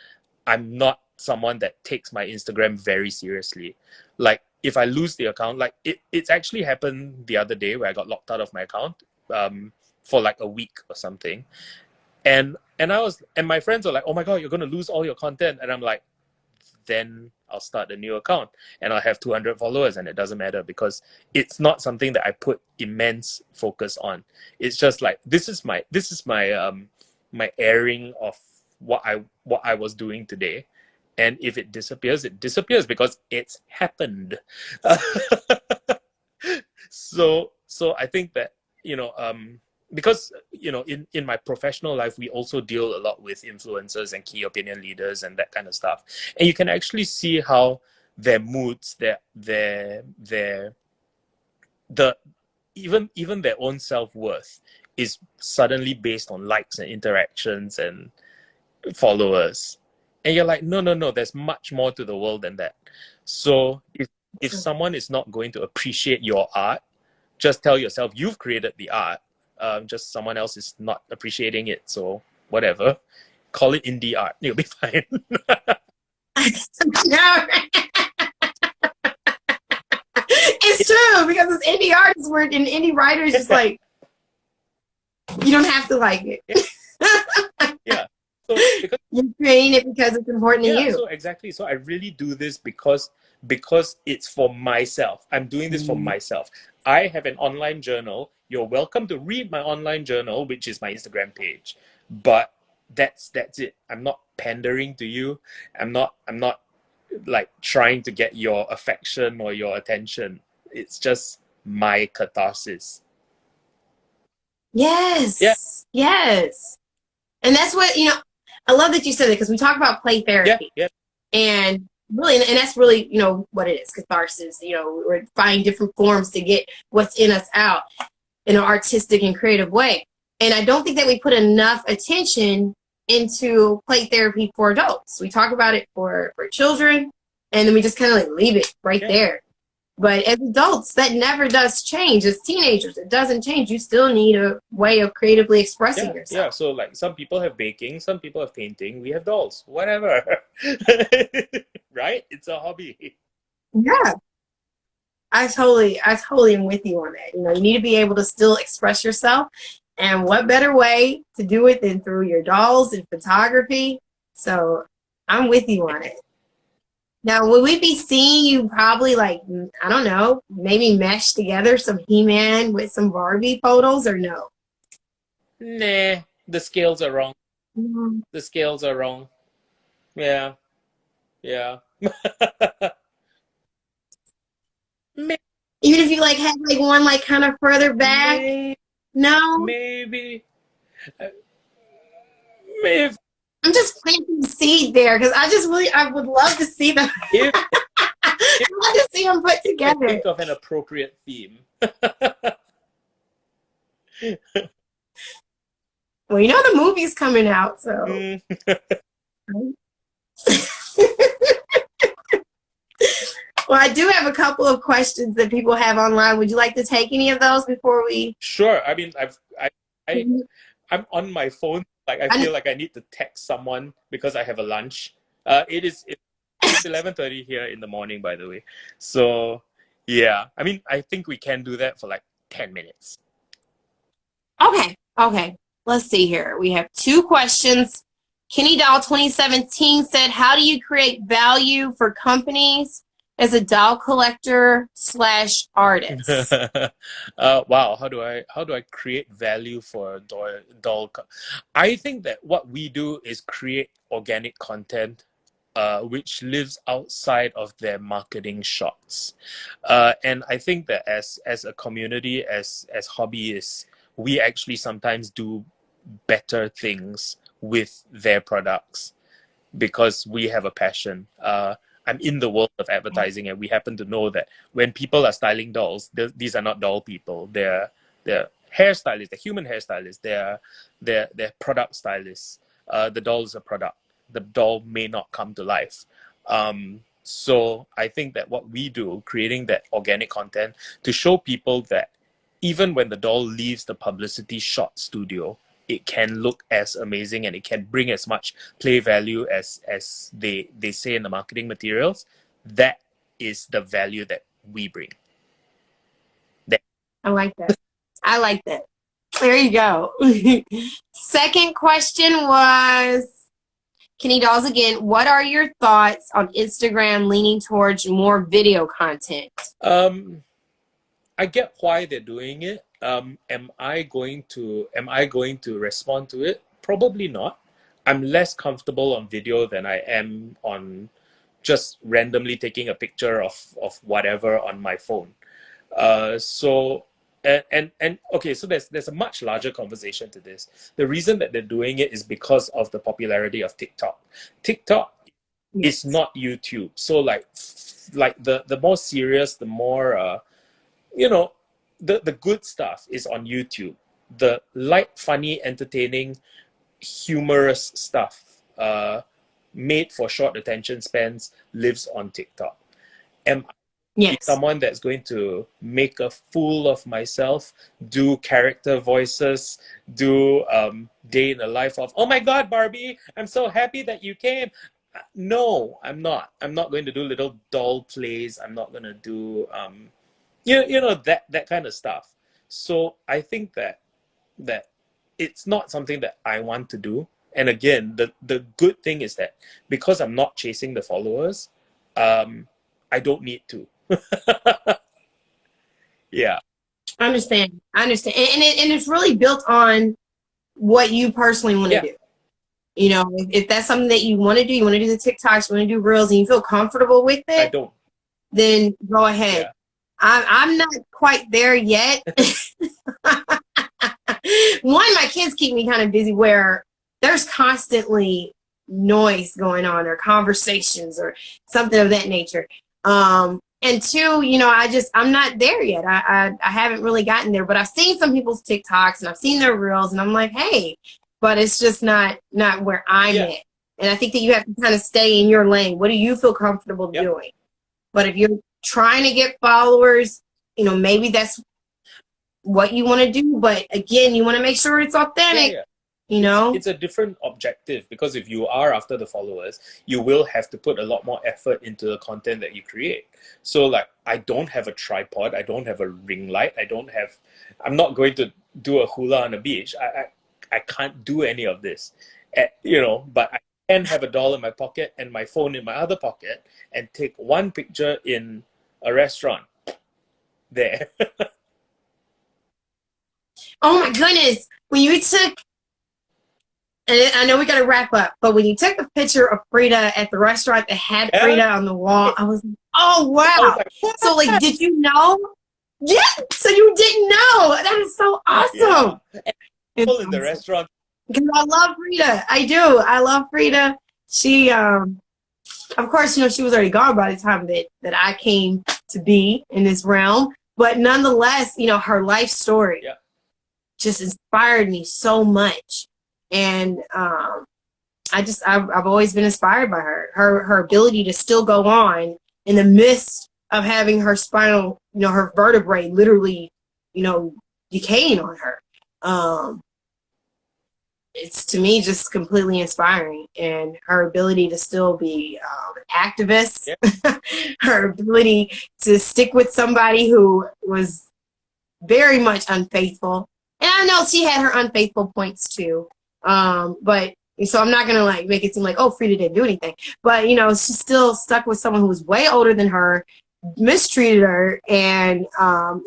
I'm not someone that takes my Instagram very seriously. Like, if I lose the account, like it's actually happened the other day where I got locked out of my account for like a week or something. And my friends are like, "Oh my God, you're gonna lose all your content." And I'm like, then I'll start a new account and I'll have 200 followers, and it doesn't matter, because it's not something that I put immense focus on. It's just like, this is my my airing of what I was doing today. And if it disappears, it disappears because it's happened. So I think that, because in my professional life, we also deal a lot with influencers and key opinion leaders and that kind of stuff, and you can actually see how their moods, the even their own self-worth is suddenly based on likes and interactions and followers. And you're like, no, there's much more to the world than that. So if someone is not going to appreciate your art, just tell yourself you've created the art. Just someone else is not appreciating it. So whatever, call it indie art. You'll be fine. It's true, because it's indie artists work and indie writers just like, you don't have to like it. Yeah. So because you're creating it because it's important to you. So exactly. So I really do this because it's for myself. I'm doing this for myself. I have an online journal. You're welcome to read my online journal, which is my Instagram page. But that's it. I'm not pandering to you. I'm not like trying to get your affection or your attention. It's just my catharsis. Yes. Yeah. Yes. And that's what, I love that you said it, because we talk about play therapy. Yeah. And really, and that's really, what it is, catharsis. We're finding different forms to get what's in us out in an artistic and creative way. And I don't think that we put enough attention into play therapy for adults. We talk about it for children, and then we just kind of like leave it right there. But as adults, that never does change. As teenagers, it doesn't change. You still need a way of creatively expressing yourself. Yeah, so like some people have baking, some people have painting, we have dolls, whatever. Right? It's a hobby. Yeah. I totally am with you on that. You need to be able to still express yourself. And what better way to do it than through your dolls and photography? So I'm with you on it. Now, will we be seeing you probably, like, I don't know, maybe mesh together some He-Man with some Barbie photos, or no? Nah, the scales are wrong. The scales are wrong. Yeah. Even if you like had like one like kind of further back? No? Maybe. I'm just planting the seed there, because I would love to see them. I'd love to see them put together. Think of an appropriate theme. Well, the movie's coming out, so. Well, I do have a couple of questions that people have online. Would you like to take any of those before we? Sure. I mean, I'm on my phone. Like, I feel like I need to text someone because I have a lunch. It's 11:30 here in the morning, by the way. So, yeah. I mean, I think we can do that for like 10 minutes. Okay. Let's see here. We have two questions. Kenny Doll 2017 said, how do you create value for companies as a doll collector / artist? Wow, how do I create value for a doll? I think that what we do is create organic content, which lives outside of their marketing shots. And I think that as a community, as hobbyists, we actually sometimes do better things with their products. because we have a passion. I'm in the world of advertising, and we happen to know that when people are styling dolls, these are not doll people. They're hairstylists, they're human hairstylists, they're product stylists. The doll is a product. The doll may not come to life. So I think that what we do, creating that organic content to show people that even when the doll leaves the publicity shot studio, it can look as amazing and it can bring as much play value as they say in the marketing materials. That is the value that we bring. I like that. I like that. There you go. Second question was, Kenny Dolls again, what are your thoughts on Instagram leaning towards more video content? I get why they're doing it. Am I going to respond to it? Probably not. I'm less comfortable on video than I am on just randomly taking a picture of whatever on my phone. So okay, so there's a much larger conversation to this. The reason that they're doing it is because of the popularity of TikTok. TikTok is not YouTube. So like the more serious, the more the good stuff is on YouTube. The light, funny, entertaining, humorous stuff made for short attention spans lives on TikTok. Am I someone that's going to make a fool of myself, do character voices, do day in the life of, oh my God, Barbie, I'm so happy that you came. No, I'm not. I'm not going to do little doll plays. I'm not going to do that kind of stuff. So I think that it's not something that I want to do. And again, the good thing is that because I'm not chasing the followers, I don't need to. Yeah. I understand. And it's really built on what you personally want to do. You know, if that's something that you want to do, you want to do the TikToks, you want to do Reels, and you feel comfortable with it, I don't. Then go ahead. Yeah. I'm not quite there yet. One, my kids keep me kind of busy where there's constantly noise going on or conversations or something of that nature. And two, you know, I'm not there yet. I haven't really gotten there, but I've seen some people's TikToks and I've seen their Reels and I'm like, hey, but it's just not where I'm at. And I think that you have to kind of stay in your lane. What do you feel comfortable doing? But if you're trying to get followers, you know, maybe that's what you want to do. But again, you want to make sure it's authentic. You know, it's a different objective, because if you are after the followers, you will have to put a lot more effort into the content that you create. So like, I don't have a tripod, I don't have a ring light, I'm not going to do a hula on the beach. I can't do any of this, but I can have a doll in my pocket and my phone in my other pocket and take one picture in a restaurant there. Oh my goodness, when you took, and I know we got to wrap up, but when you took the picture of Frida at the restaurant that had Frida on the wall, I was like, oh, wow. So, like, did you know? Yeah, so you didn't know. That is so awesome. People in the restaurant. Because I love Frida. I do. I love Frida. She, of course, you know, she was already gone by the time that I came to be in this realm. But nonetheless, you know, her life story just inspired me so much. And I've always been inspired by her ability to still go on in the midst of having her spinal, you know, her vertebrae literally, you know, decaying on her. It's, to me, just completely inspiring. And her ability to still be an activist, her ability to stick with somebody who was very much unfaithful. And I know she had her unfaithful points too. But so I'm not gonna like make it seem like, oh, Frida didn't do anything, but you know, she still stuck with someone who was way older than her, mistreated her, and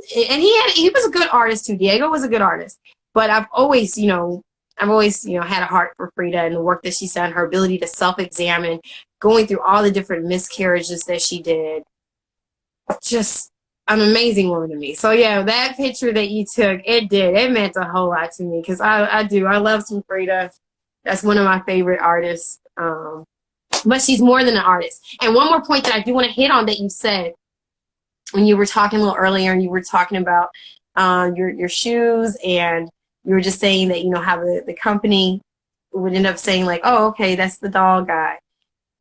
he was a good artist too. Diego was a good artist, but I've always had a heart for Frida and the work that she's done, her ability to self-examine, going through all the different miscarriages that she did. Just an amazing woman to me. So yeah, that picture that you took, it meant a whole lot to me, because I love some Frida. That's one of my favorite artists. but she's more than an artist. And one more point that I do want to hit on that you said when you were talking a little earlier, and you were talking about your shoes, and you were just saying that, you know, how the company would end up saying like, oh, okay, that's the doll guy.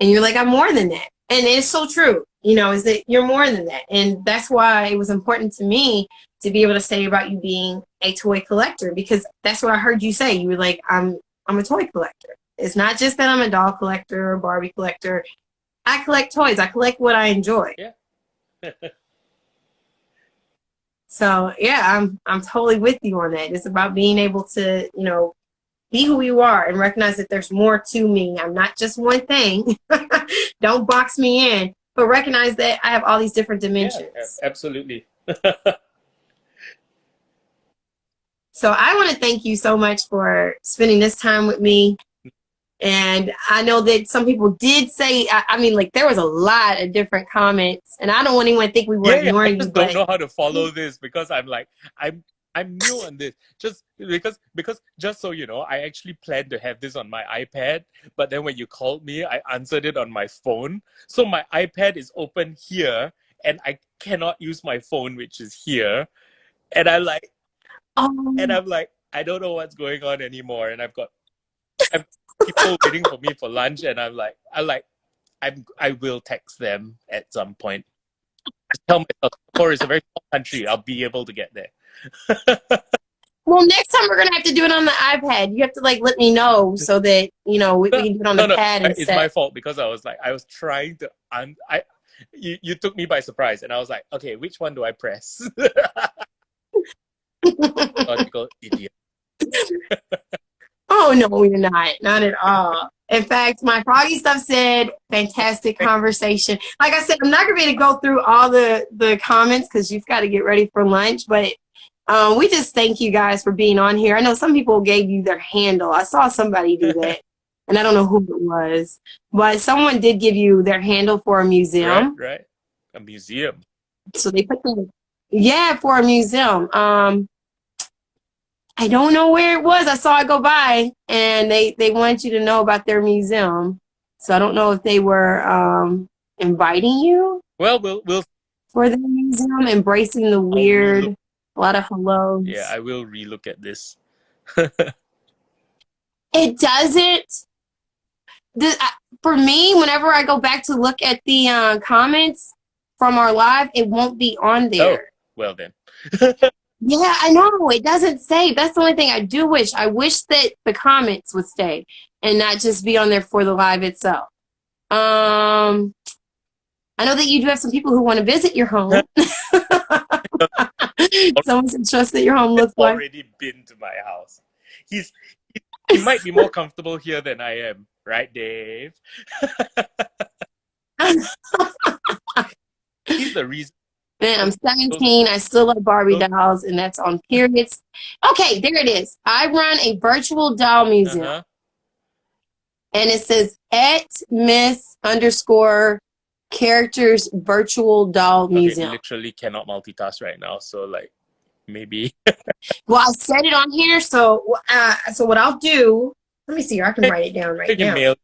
And you're like, I'm more than that. And it's so true, you know, is that you're more than that. And that's why it was important to me to be able to say about you being a toy collector, because that's what I heard you say. You were like, I'm a toy collector. It's not just that I'm a doll collector or Barbie collector. I collect toys. I collect what I enjoy. Yeah. So yeah, I'm totally with you on that. It's about being able to, you know, be who you are and recognize that there's more to me. I'm not just one thing. Don't box me in, but recognize that I have all these different dimensions. Yeah, absolutely. So I want to thank you so much for spending this time with me. And I know that some people did say, I mean, like, there was a lot of different comments, and I don't want anyone to think we were ignoring I just you. don't know how to follow this, because I'm like, I'm new on this. Just because just so you know, I actually planned to have this on my iPad, but then when you called me, I answered it on my phone. So my iPad is open here, and I cannot use my phone, which is here. And I'm like, I don't know what's going on anymore. And I've people waiting for me for lunch, and I will text them at some point. Just tell myself, Singapore is a very small country. I'll be able to get there. Well, next time we're gonna have to do it on the iPad. You have to like let me know so that, you know, we can do it on the pad instead. It's my fault, because I was trying to you took me by surprise, and I was like, okay, which one do I press? Logical idiot. Oh no, you're not at all. In fact, my Froggy Stuff said, fantastic conversation. Like I said, I'm not gonna be able to go through all the comments because you've got to get ready for lunch, but we just thank you guys for being on here. I know some people gave you their handle. I saw somebody do that, and I don't know who it was, but someone did give you their handle for a museum. Right. A museum. So they put them, yeah, for a museum. I don't know where it was. I saw it go by, and they wanted you to know about their museum. So I don't know if they were inviting you. Well, we'll for the museum, embracing the weird. A lot of hellos. Yeah, I will relook at this. It doesn't. For me, whenever I go back to look at the comments from our live, it won't be on there. Oh, well then. Yeah, I know. It doesn't save. That's the only thing I do wish. I wish that the comments would stay and not just be on there for the live itself. I know that you do have some people who want to visit your home. Someone said, trust that your home looks like. Already been to my house. He might be more comfortable here than I am. Right, Dave? He's the reason. Man, I'm 17. I still love Barbie dolls, and that's on periods. Okay, there it is. I run a virtual doll museum. And it says @Miss_characters virtual doll museum. I literally cannot multitask right now, so like maybe. Well, I said it on here, so what I'll do, let me see here. I can write it down right now. Mail.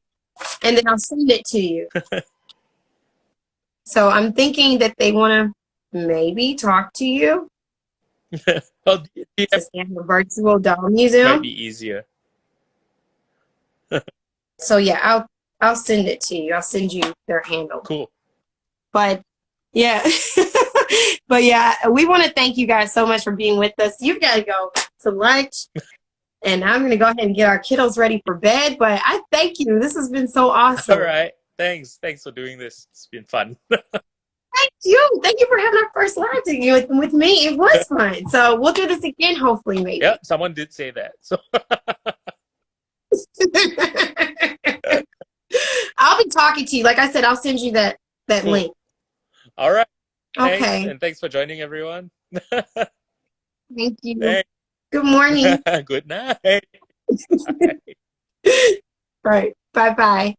And then I'll send it to you. So I'm thinking that they want to maybe talk to you. Well, Just have a virtual doll museum. Might be easier. So yeah, I'll send it to you. I'll send you their handle. Cool. But yeah, but yeah, we want to thank you guys so much for being with us. You've got to go to lunch, and I'm going to go ahead and get our kiddos ready for bed. But I thank you. This has been so awesome. All right. Thanks for doing this. It's been fun. Thank you. Thank you for having our first live together with me. It was fun. So we'll do this again, hopefully, maybe. Yeah, someone did say that. So I'll be talking to you. Like I said, I'll send you that cool. link. All right. Okay. Thanks, and thanks for joining, everyone. Thank you. Thanks. Good morning. Good night. Right. Bye-bye.